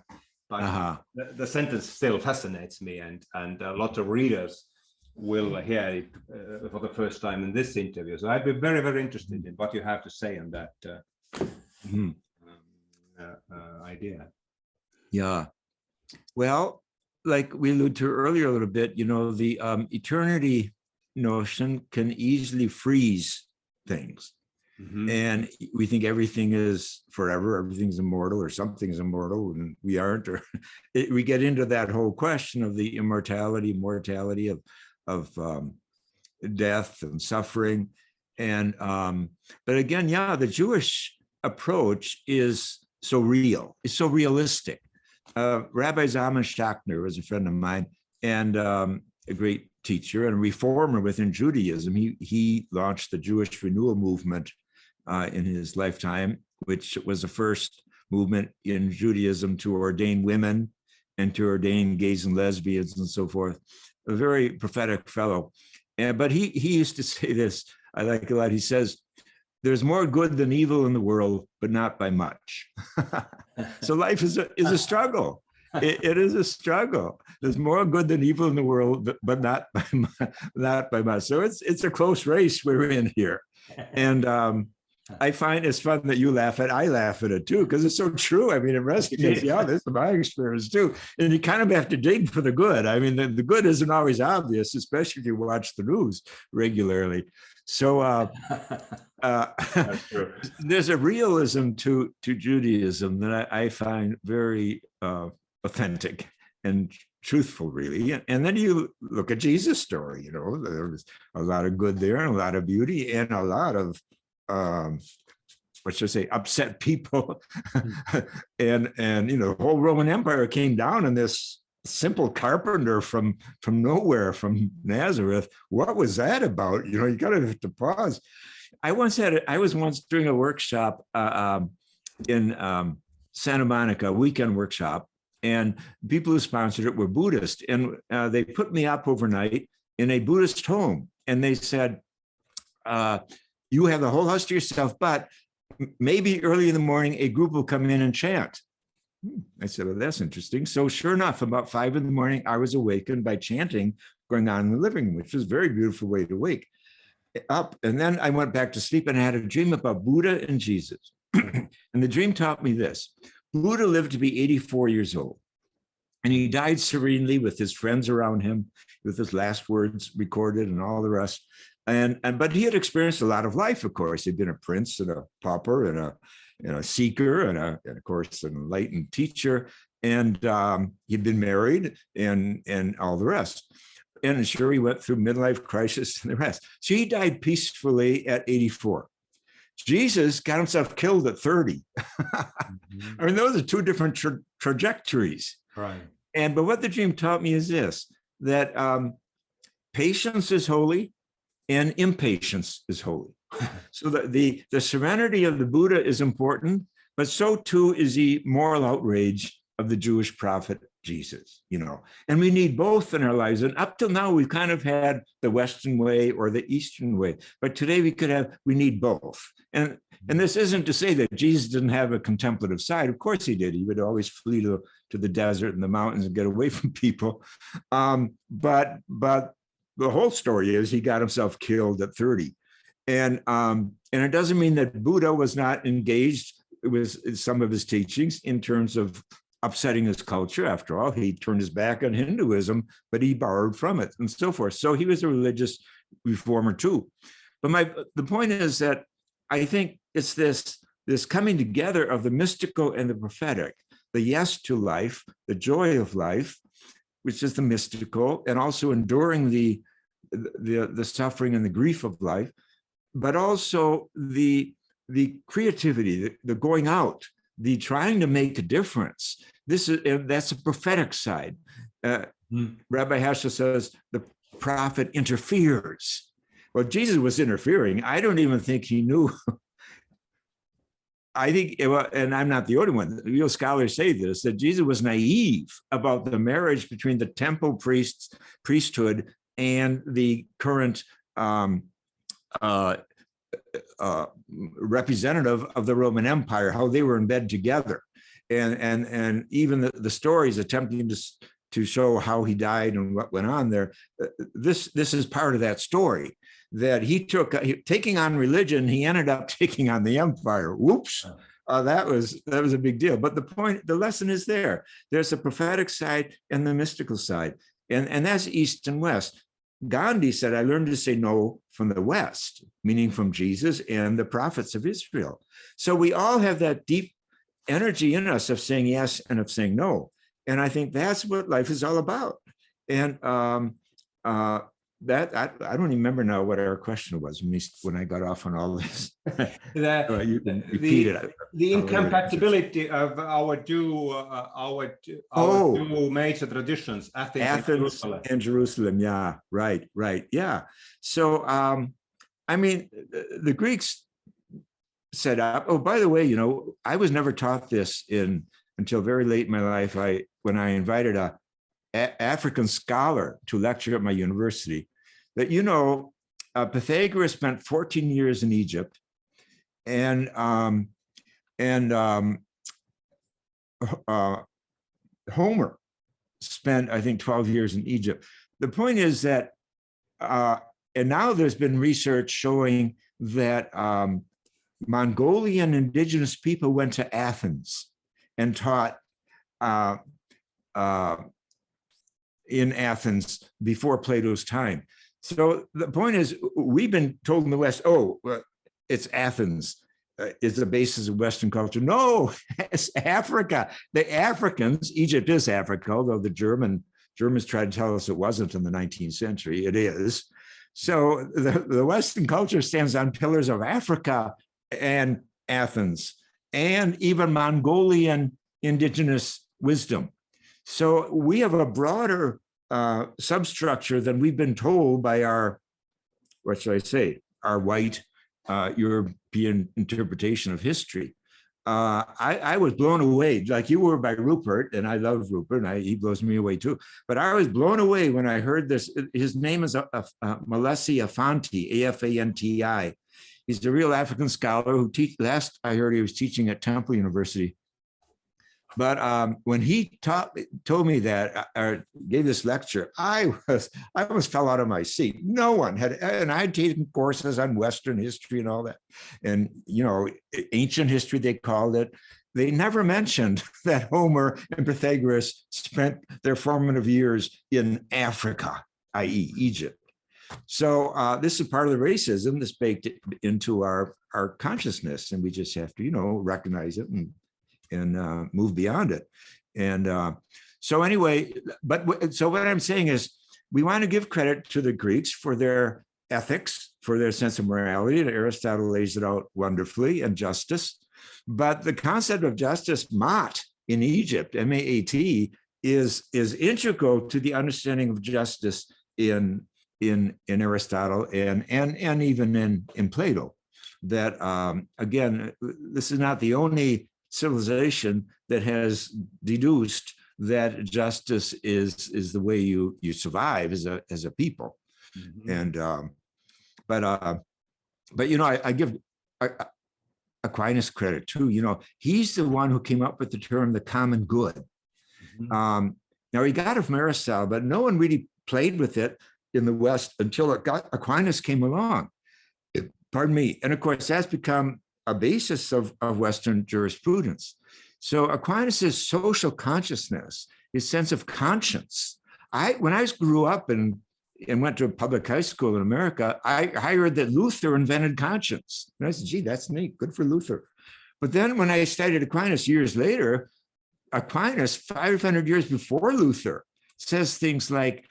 but the sentence still fascinates me, and a lot of readers will hear it for the first time in this interview. So I'd be very, very interested in what you have to say on that idea. Yeah. Well, like we alluded to earlier a little bit, the eternity notion can easily freeze things. And we think everything is forever, everything's immortal, or something's immortal, and we aren't. Or we get into that whole question of the mortality of death and suffering. And but again, the Jewish approach is so real. It's so realistic. Rabbi Zalman Schachtner was a friend of mine, and a great teacher and reformer within Judaism. He launched the Jewish renewal movement in his lifetime, which was the first movement in Judaism to ordain women and to ordain gays and lesbians and so forth. A very prophetic fellow. But he used to say this, I like a lot. He says, there's more good than evil in the world, but not by much. So life is a struggle. It is a struggle. There's more good than evil in the world, but not by much. So it's a close race we're in here. And I find it's fun that you laugh at it. I laugh at it too, because it's so true. I mean, it resonates. Yeah, this is my experience too. And you kind of have to dig for the good. I mean, the good isn't always obvious, especially if you watch the news regularly. So there's a realism to Judaism that I find very authentic and truthful, really. And then you look at Jesus' story, you know, there's a lot of good there and a lot of beauty and a lot of what should I say, upset people. and you know, the whole Roman Empire came down in this simple carpenter from nowhere, from Nazareth. What was that about? You know, you gotta have to pause. I was once doing a workshop in Santa Monica, a weekend workshop, and people who sponsored it were Buddhist, and they put me up overnight in a Buddhist home, and they said, you have the whole house to yourself, but maybe early in the morning, a group will come in and chant. I said, well, that's interesting. So sure enough, about 5 in the morning, I was awakened by chanting going on in the living room, which was a very beautiful way to wake up. And then I went back to sleep and I had a dream about Buddha and Jesus. And the dream taught me this. Buddha lived to be 84 years old. And he died serenely with his friends around him, with his last words recorded and all the rest. But he had experienced a lot of life, of course. He'd been a prince and a pauper and a seeker and of course an enlightened teacher. And he'd been married and all the rest. And sure, he went through midlife crisis and the rest. So he died peacefully at 84. Jesus got himself killed at 30. I mean, those are two different trajectories. Right. But what the dream taught me is this, that patience is holy and impatience is holy. So the serenity of the Buddha is important, but so too is the moral outrage of the Jewish prophet Jesus, you know, and we need both in our lives. And up till now, we've kind of had the Western way or the Eastern way, but today we need both. And this isn't to say that Jesus didn't have a contemplative side. Of course he did. He would always flee to the desert and the mountains and get away from people. But the whole story is he got himself killed at 30. And it doesn't mean that Buddha was not engaged with some of his teachings in terms of upsetting his culture. After all, he turned his back on Hinduism, but he borrowed from it and so forth. So he was a religious reformer too. But the point is that I think it's this coming together of the mystical and the prophetic, the yes to life, the joy of life, which is the mystical, and also enduring the suffering and the grief of life, but also the creativity, the going out, the trying to make a difference. That's a prophetic side. Rabbi Heschel says the prophet interferes. Well, Jesus was interfering. I don't even think he knew. I think, and I'm not the only one, real scholars say this, that Jesus was naive about the marriage between the temple priesthood and the current representative of the Roman Empire, how they were in bed together. And even the stories attempting to show how he died and what went on there, this is part of that story, that he took, taking on religion, he ended up taking on the empire. Whoops. That was a big deal. But the lesson is there. There's a prophetic side and the mystical side. And that's East and West. Gandhi said, I learned to say no from the West, meaning from Jesus and the prophets of Israel. So we all have that deep energy in us of saying yes and of saying no. And I think that's what life is all about. And that I don't remember now what our question was when I got off on all this. You can repeat it. The incompatibility of our two major traditions, Athens and Jerusalem. Yeah, right. Yeah. So, I mean, the Greeks set up. Oh, by the way, you know, I was never taught this in until very late in my life, when I invited a African scholar to lecture at my university, that, you know, Pythagoras spent 14 years in Egypt, and Homer spent, I think, 12 years in Egypt. The point is that, and now there's been research showing that Mongolian indigenous people went to Athens and taught in Athens before Plato's time. So the point is, we've been told in the West, oh, well, it's Athens is the basis of Western culture. No, it's Africa. The Africans, Egypt is Africa, although the Germans tried to tell us it wasn't in the 19th century. It is. So the Western culture stands on pillars of Africa and Athens, and even Mongolian indigenous wisdom. So we have a broader substructure than we've been told by our, what should I say, our white European interpretation of history. I was blown away, like you were, by Rupert, and I love Rupert, and he blows me away too. But I was blown away when I heard this. His name is Malesi Afanti, A-F-A-N-T-I. He's a real African scholar who last I heard he was teaching at Temple University. But when he told me that, or gave this lecture, I almost fell out of my seat. No one had, and I'd taken courses on Western history and all that, and, you know, ancient history, they called it. They never mentioned that Homer and Pythagoras spent their formative years in Africa, i.e. Egypt. So this is part of the racism that's baked into our consciousness, and we just have to, you know, recognize it and move beyond it. And so anyway, so what I'm saying is, we want to give credit to the Greeks for their ethics, for their sense of morality, and Aristotle lays it out wonderfully, and justice. But the concept of justice, Maat, in Egypt, M-A-A-T, is integral to the understanding of justice in Aristotle and even in Plato. That again, this is not the only civilization that has deduced that justice is the way you survive as a people. Mm-hmm. And but you know, I give Aquinas credit too. You know, he's the one who came up with the term the common good. Mm-hmm. Now he got it from Aristotle, but no one really played with it in the West until Aquinas came along. Pardon me. And of course, that's become a basis of Western jurisprudence. So Aquinas' social consciousness, his sense of conscience. When I grew up and went to a public high school in America, I heard that Luther invented conscience. And I said, gee, that's neat, good for Luther. But then when I studied Aquinas years later, Aquinas, 500 years before Luther, says things like,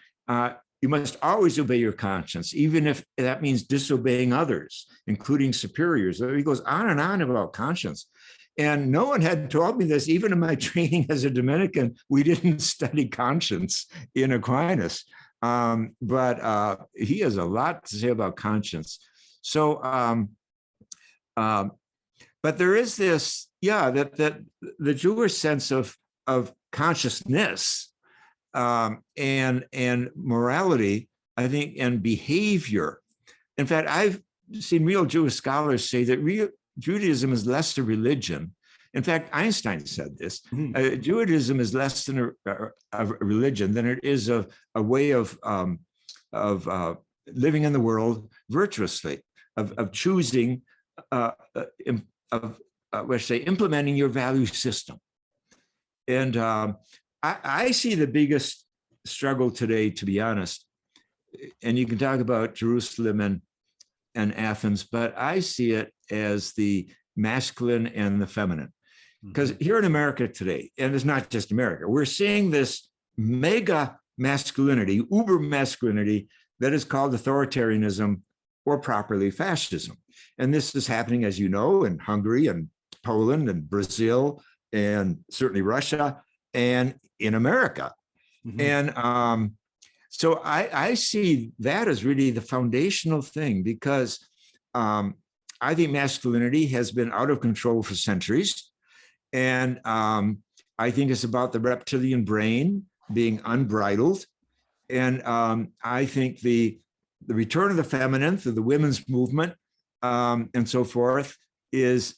you must always obey your conscience, even if that means disobeying others, including superiors. So he goes on and on about conscience. And no one had told me this. Even in my training as a Dominican, we didn't study conscience in Aquinas. But he has a lot to say about conscience. So, but there is this, that the Jewish sense of consciousness and morality, I think, and behavior. In fact, I've seen real Jewish scholars say that Judaism is less a religion. In fact, Einstein said this. Judaism is less than a religion than it is a way of living in the world virtuously, of choosing, implementing your value system. And I see the biggest struggle today, to be honest, and you can talk about Jerusalem and Athens, but I see it as the masculine and the feminine. Because here in America today, and it's not just America, we're seeing this mega masculinity, uber masculinity, that is called authoritarianism, or properly fascism. And this is happening, as you know, in Hungary and Poland and Brazil, and certainly Russia, and in America. Mm-hmm. And so I see that as really the foundational thing, because I think masculinity has been out of control for centuries. And I think it's about the reptilian brain being unbridled. And I think the return of the feminine through the women's movement and so forth is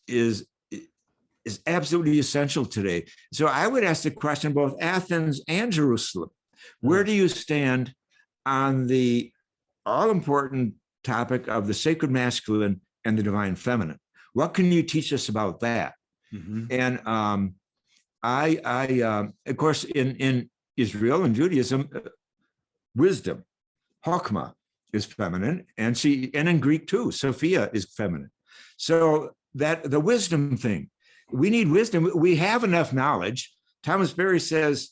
absolutely essential today. So I would ask the question, both Athens and Jerusalem, where do you stand on the all-important topic of the sacred masculine and the divine feminine? What can you teach us about that? Mm-hmm. And of course, in Israel and Judaism, wisdom, Chokmah, is feminine, and in Greek too, Sophia is feminine. So that the wisdom thing, we need wisdom. We have enough knowledge. Thomas Berry says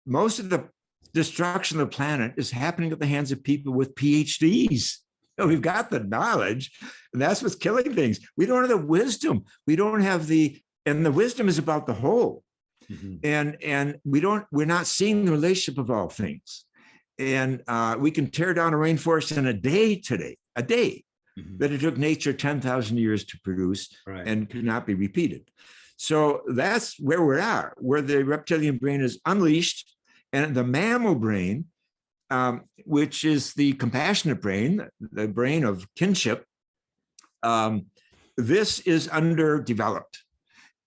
most of the destruction of the planet is happening at the hands of people with PhDs. We've got the knowledge, and that's what's killing things. We don't have the wisdom. We don't have and the wisdom is about the whole. Mm-hmm. And we're not seeing the relationship of all things. And we can tear down a rainforest in a day today, mm-hmm. that it took nature 10,000 years to produce, right, and could not be repeated. So that's where we're at, where the reptilian brain is unleashed, and the mammal brain, which is the compassionate brain, the brain of kinship, this is underdeveloped.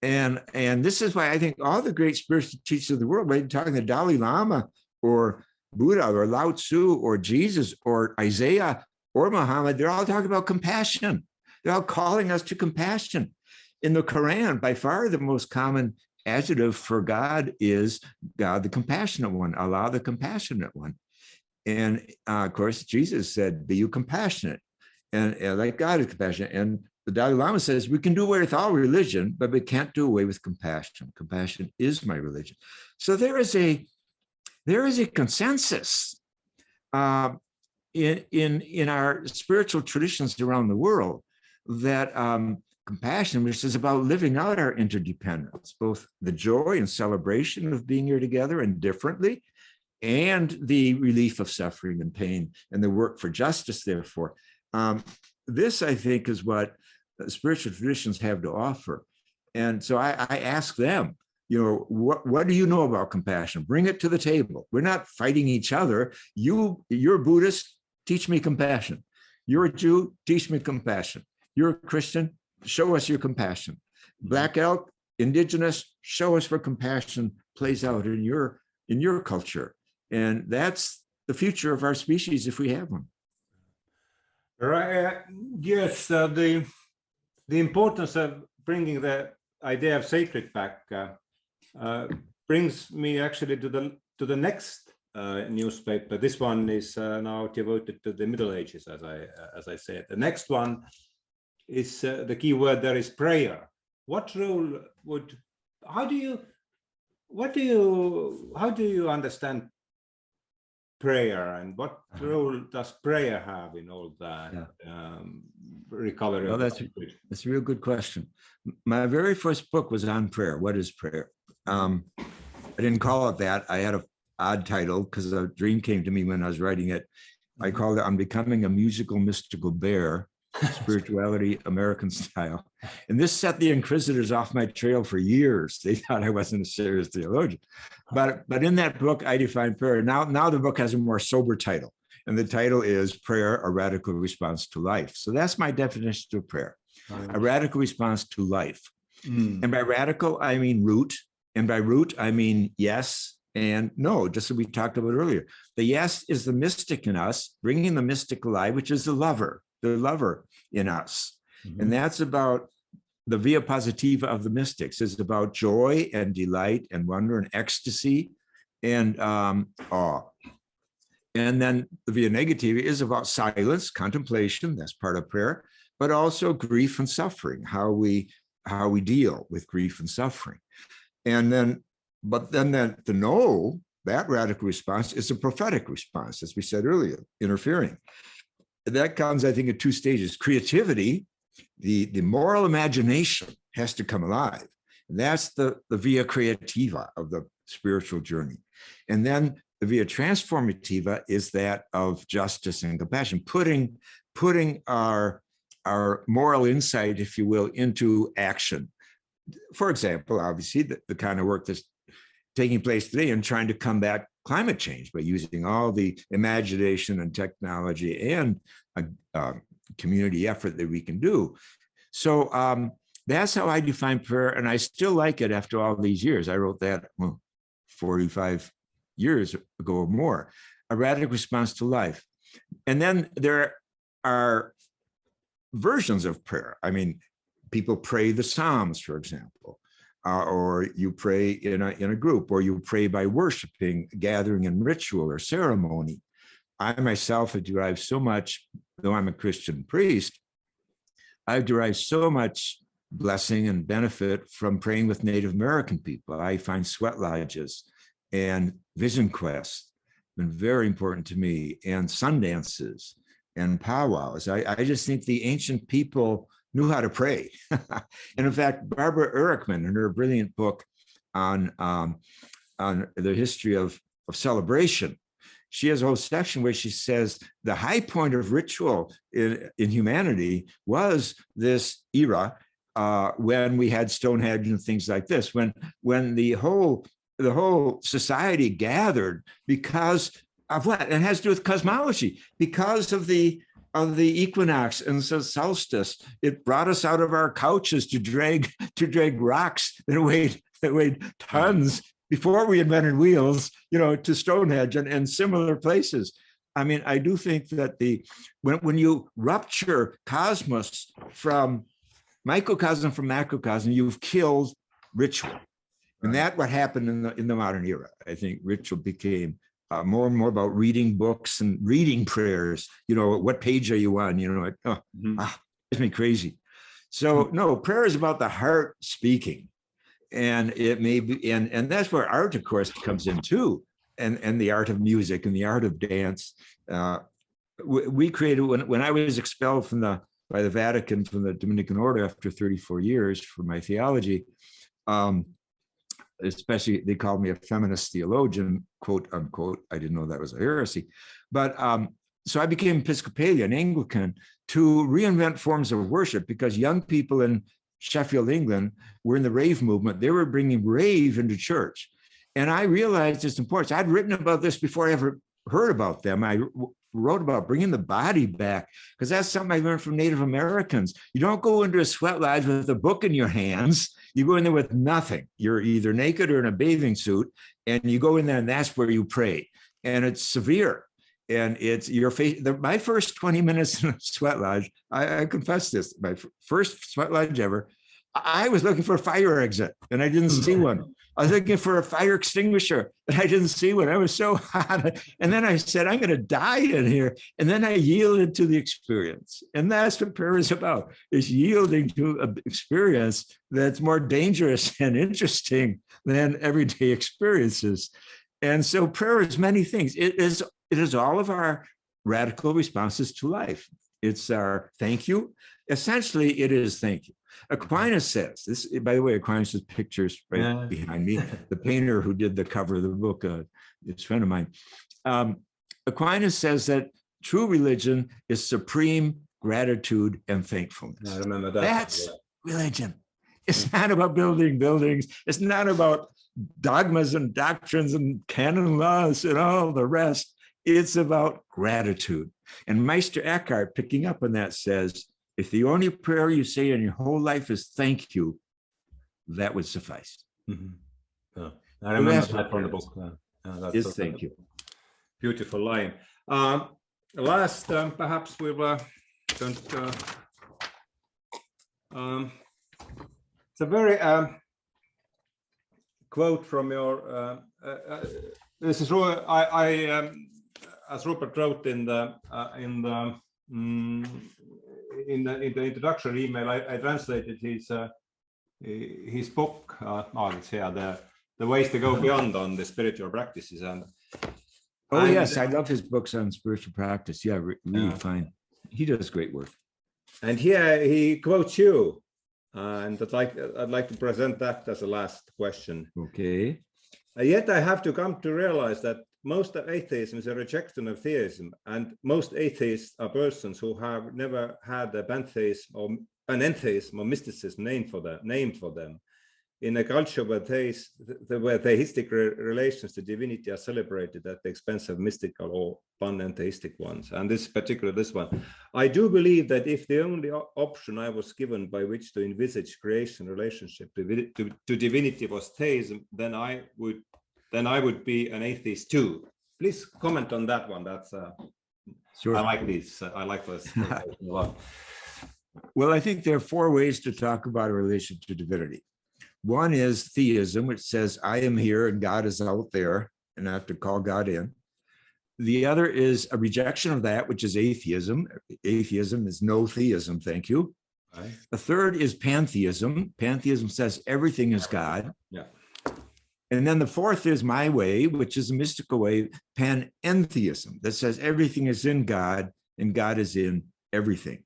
And this is why I think all the great spiritual teachers of the world, whether you're talking the Dalai Lama or Buddha or Lao Tzu or Jesus or Isaiah or Muhammad, they're all talking about compassion. They're all calling us to compassion. In the Quran, by far the most common adjective for God is God, the compassionate one, Allah, the compassionate one. And of course, Jesus said, be you compassionate, and like God is compassionate. And the Dalai Lama says, we can do away with all religion, but we can't do away with compassion. Compassion is my religion. So there is a consensus in our spiritual traditions around the world that compassion, which is about living out our interdependence, both the joy and celebration of being here together and differently, and the relief of suffering and pain and the work for justice, therefore. This, I think, is what spiritual traditions have to offer. And so I ask them, what do you know about compassion? Bring it to the table. We're not fighting each other. You're Buddhist, teach me compassion. You're a Jew, teach me compassion. You're a Christian, show us your compassion. Black Elk, Indigenous, show us where compassion plays out in your culture. And that's the future of our species if we have one. Right. Yes, the importance of bringing the idea of sacred back brings me actually to the next newspaper. This one is now devoted to the Middle Ages, as I said. The next one is the key word there is prayer. What role how do you understand prayer, and what role does prayer have in all that recovery? Well, that's a real good question. My very first book was on prayer. What is prayer? I didn't call it that. I had an odd title because a dream came to me when I was writing it. I called it "I'm Becoming a Musical Mystical Bear, Spirituality American Style." And this set the inquisitors off my trail for years. They thought I wasn't a serious theologian. But in that book, I define prayer. Now the book has a more sober title. And the title is Prayer, a Radical Response to Life. So that's my definition of prayer, a radical response to life. And by radical, I mean root. And by root, I mean yes and no, just as we talked about earlier. The yes is the mystic in us, bringing the mystic alive, which is the lover in us. Mm-hmm. And that's about the via positiva of the mystics. It's about joy and delight and wonder and ecstasy and awe. And then the via negativa is about silence, contemplation, that's part of prayer, but also grief and suffering, how we deal with grief and suffering. And then, the no, that radical response is a prophetic response, as we said earlier, interfering. That comes, I think, in two stages. Creativity, the moral imagination has to come alive. And that's the via creativa of the spiritual journey. And then the via transformativa is that of justice and compassion, putting our moral insight, if you will, into action. for example, obviously, the kind of work that's taking place today in trying to combat climate change by using all the imagination and technology and community effort that we can do. So that's how I define prayer, and I still like it after all these years. I wrote that 45 years ago or more, a radical response to life. And then there are versions of prayer. I mean, people pray the Psalms, for example, or you pray in a group, or you pray by worshiping, gathering in ritual or ceremony. I myself have derived so much, though I'm a Christian priest, I've derived so much blessing and benefit from praying with Native American people. I find sweat lodges and vision quests been very important to me, and sun dances and powwows. I just think the ancient people knew how to pray. And in fact, Barbara Erikman, in her brilliant book on the history of celebration, she has a whole section where she says the high point of ritual in humanity was this era when we had Stonehenge and things like this, when the whole society gathered because of what? It has to do with cosmology, because of the equinox and the solstice. It brought us out of our couches to drag rocks that weighed tons before we invented wheels, to Stonehenge and similar places. I mean, I do think that when you rupture cosmos from microcosm from macrocosm, you've killed ritual. And that's what happened in the modern era. I think ritual became more and more about reading books and reading prayers. What page are you on? It drives me crazy. So no, prayer is about the heart speaking, and it may be, and that's where art, of course, comes in too, and the art of music and the art of dance. We created when I was expelled by the Vatican from the Dominican order after 34 years for my theology. Especially, they called me a feminist theologian, quote unquote. I didn't know that was a heresy. But so I became Episcopalian, Anglican, to reinvent forms of worship, because young people in Sheffield, England were in the rave movement. They were bringing rave into church. And I realized its importance. I'd written about this before I ever heard about them. I wrote about bringing the body back, because that's something I learned from Native Americans. You don't go into a sweat lodge with a book in your hands. You go in there with nothing. You're either naked or in a bathing suit, and you go in there, and that's where you pray. And it's severe. And it's your face. My first 20 minutes in a sweat lodge, I confess this, my first sweat lodge ever, I was looking for a fire exit, and I didn't see one. I was looking for a fire extinguisher, and I didn't see one. I was so hot. And then I said, I'm going to die in here. And then I yielded to the experience. And that's what prayer is about, is yielding to an experience that's more dangerous and interesting than everyday experiences. And so prayer is many things. It is all of our radical responses to life. It's our thank you. Essentially, it is thank you. Aquinas says this, by the way, Aquinas' pictures right behind me, the painter who did the cover of the book, it's a friend of mine. Aquinas says that true religion is supreme gratitude and thankfulness. I remember that. That's religion. It's not about building buildings. It's not about dogmas and doctrines and canon laws and all the rest. It's about gratitude. And Meister Eckhart, picking up on that, says, if the only prayer you say in your whole life is thank you, that would suffice. I remember that from the book. Yes, thank you. Beautiful line. Last, perhaps we will it's a very quote from your. This is as Rupert wrote in the introduction email. I translated his book. It's here, the ways to go beyond on the spiritual practices. And yes, I love his books on spiritual practice. Yeah, really fine. He does great work. And here he quotes you, and I'd like to present that as a last question. Okay. Yet I have to come to realize that most of atheism is a rejection of theism, and most atheists are persons who have never had a panentheism or mysticism named for them. in a culture where theistic relations to divinity are celebrated at the expense of mystical or panentheistic ones, and this one, I do believe that if the only option I was given by which to envisage creation relationship to divinity was theism, then I would be an atheist too. Please comment on that one. That's sure. I like this. I like this a lot. Well, I think there are four ways to talk about a relation to divinity. One is theism, which says I am here and God is out there, and I have to call God in. The other is a rejection of that, which is atheism. Atheism is no theism, thank you. Right. The third is pantheism. Pantheism says everything is God. Yeah. And then the fourth is my way, which is a mystical way, panentheism, that says everything is in God and God is in everything.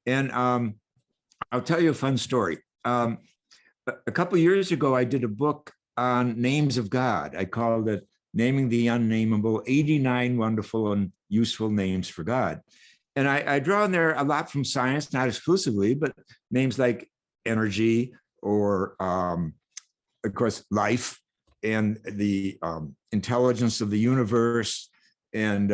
And I'll tell you a fun story. A couple of years ago, I did a book on names of God. I called it Naming the Unnameable, 89 Wonderful and Useful Names for God. And I draw in there a lot from science, not exclusively, but names like energy or, of course, life and the intelligence of the universe. And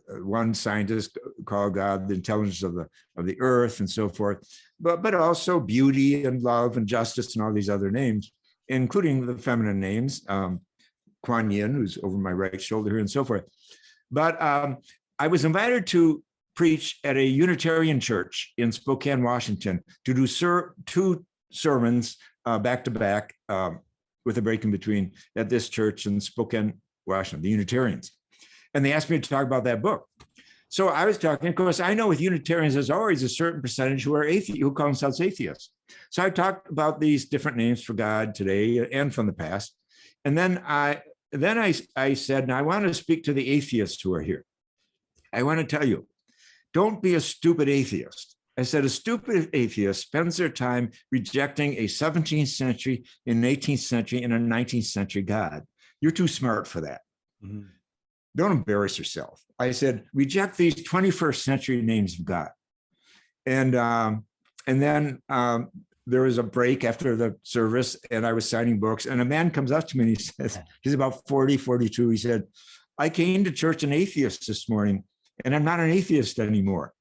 one scientist called God the intelligence of the earth and so forth, but also beauty and love and justice and all these other names, including the feminine names, Kuan Yin, who's over my right shoulder here and so forth. But I was invited to preach at a Unitarian church in Spokane, Washington, to do two sermons back to back with a break in between at this church in Spokane, Washington, the Unitarians. And they asked me to talk about that book. So I was talking, of course, I know with Unitarians, there's always a certain percentage who are who call themselves atheists. So I talked about these different names for God today and from the past. And then I said, now I want to speak to the atheists who are here. I want to tell you, don't be a stupid atheist. I said, a stupid atheist spends their time rejecting a 17th century, an 18th century, and a 19th century God. You're too smart for that. Mm-hmm. Don't embarrass yourself. I said, reject these 21st century names of God. And then there was a break after the service and I was signing books and a man comes up to me and he says, he's about 40, 42. He said, I came to church an atheist this morning and I'm not an atheist anymore.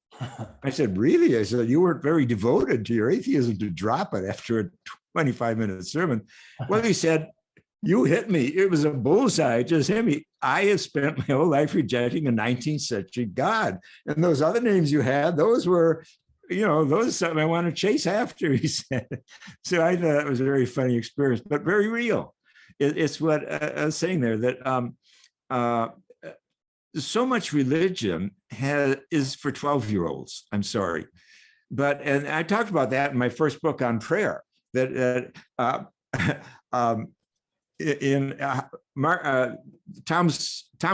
I said, really? I said, you weren't very devoted to your atheism to drop it after a 25-minute sermon. Well, he said, you hit me. It was a bullseye. It just hit me. I have spent my whole life rejecting a 19th century God. And those other names you had, those were, those are something I want to chase after, he said. So I thought it was a very funny experience, but very real. It's what I was saying there, that so much religion is for 12-year-olds. I'm sorry. And I talked about that in my first book on prayer, that in Tom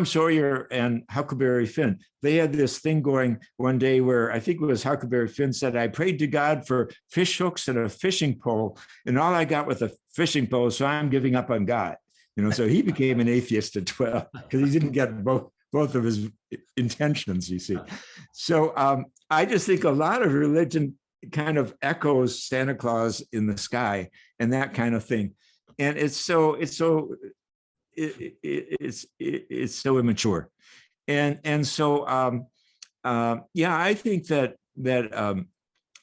Sawyer and Huckleberry Finn, they had this thing going one day where I think it was Huckleberry Finn said, I prayed to God for fish hooks and a fishing pole, and all I got was a fishing pole, so I'm giving up on God. So he became an atheist at 12 because he didn't get both of his intentions, you see. So I just think a lot of religion kind of echoes Santa Claus in the sky and that kind of thing. And it's so immature, and so I think that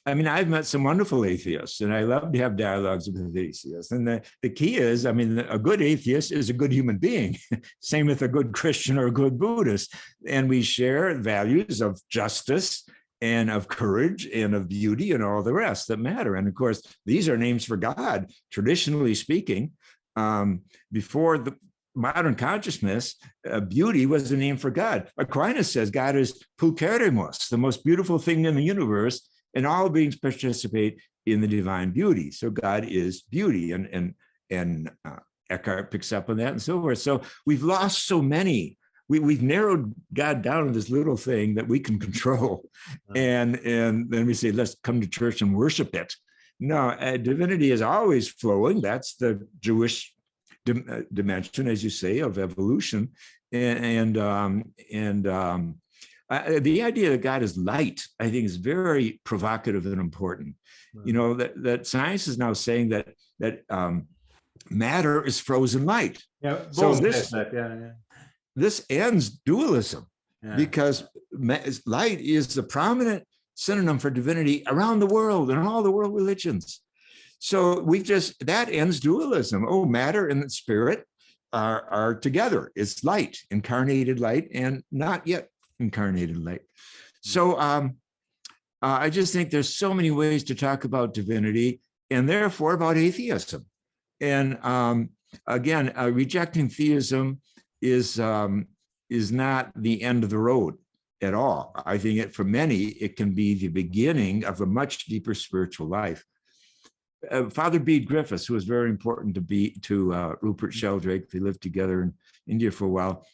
I've met some wonderful atheists, and I love to have dialogues with atheists. And the key is, a good atheist is a good human being. Same with a good Christian or a good Buddhist, and we share values of justice and of courage and of beauty and all the rest that matter. And of course, these are names for God, traditionally speaking. Before the modern consciousness, beauty was a name for God. Aquinas says God is pulcherrimos, the most beautiful thing in the universe, and all beings participate in the divine beauty. So God is beauty, and Eckhart picks up on that and so forth. So we've lost so many. We've narrowed God down to this little thing that we can control. And then we say, let's come to church and worship it. No, divinity is always flowing. That's the Jewish dimension, as you say, of evolution. The idea that God is light, I think, is very provocative and important. You know, that science is now saying that matter is frozen light. Yeah, so this ends dualism, because light is the prominent synonym for divinity around the world and all the world religions. So that ends dualism. Oh, matter and spirit are together. It's light, incarnated light, and not yet incarnated light. So I just think there's so many ways to talk about divinity, and therefore about atheism. And again, rejecting theism is not the end of the road at all. I think for many, it can be the beginning of a much deeper spiritual life. Father Bede Griffiths, who was very important to Rupert Sheldrake, they lived together in India for a while.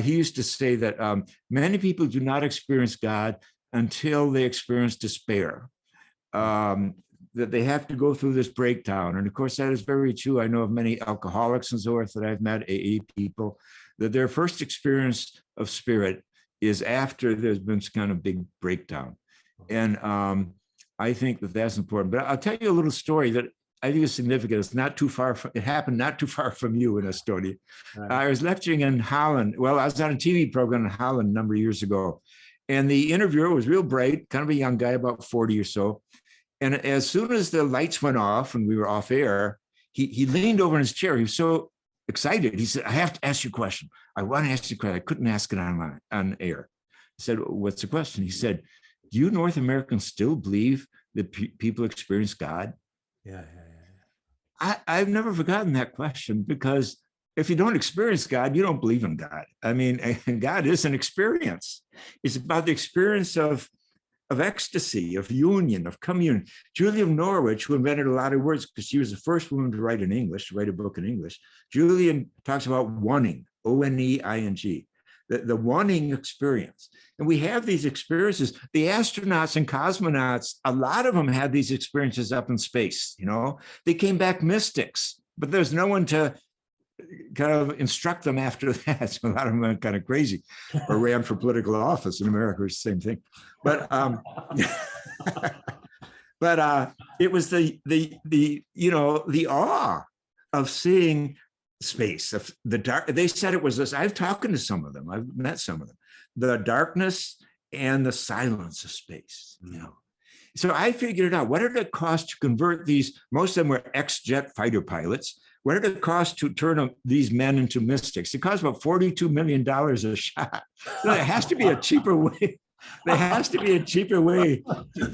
He used to say that many people do not experience God until they experience despair, that they have to go through this breakdown. And of course, that is very true. I know of many alcoholics and so forth that I've met, AA people, that their first experience of spirit is after there's been some kind of big breakdown. And I think that that's important. But I'll tell you a little story that I think is significant. It's not too far from, it happened not too far from you in Estonia. Right. I was lecturing in Holland. Well, I was on a TV program in Holland a number of years ago. And the interviewer was real bright, kind of a young guy, about 40 or so. And as soon as the lights went off and we were off air, he leaned over in his chair. He was so excited. He said, I have to ask you a question. I want to ask you a question. I couldn't ask it on air. I said, what's the question? He said, do you North Americans still believe that people experience God? Yeah. I've never forgotten that question, because if you don't experience God, you don't believe in God. I mean, God is an experience. It's about the experience of ecstasy, of union, of communion. Julia of Norwich, who invented a lot of words because she was the first woman to write a book in English. Julian talks about oneing, O-N-E-I-N-G, the oneing experience. And we have these experiences. The astronauts and cosmonauts, a lot of them had these experiences up in space, you know. They came back mystics, but there's no one to kind of instruct them after that. So a lot of them went kind of crazy or ran for political office. In America, it's the same thing. But it was the awe of seeing space, of the dark. They said it was this. I've talked to some of them. I've met some of them. The darkness and the silence of space. You know. So I figured out, what did it cost to convert these? Most of them were ex-jet fighter pilots. What did it cost to turn these men into mystics? It cost about $42 million a shot. So there has to be a cheaper way. There has to be a cheaper way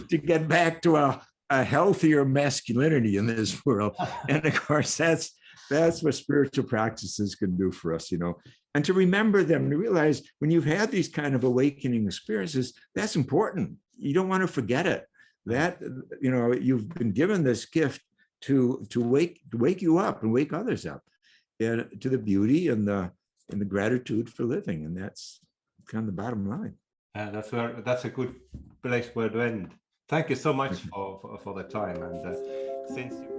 to get back to a healthier masculinity in this world. And of course, that's what spiritual practices can do for us, you know. And to remember them, to realize when you've had these kind of awakening experiences, that's important. You don't want to forget it. That, you know, you've been given this gift to wake you up and wake others up, and to the beauty and the gratitude for living. And that's kind of the bottom line. That's a good place where to end. Thank you so much for the time. And since you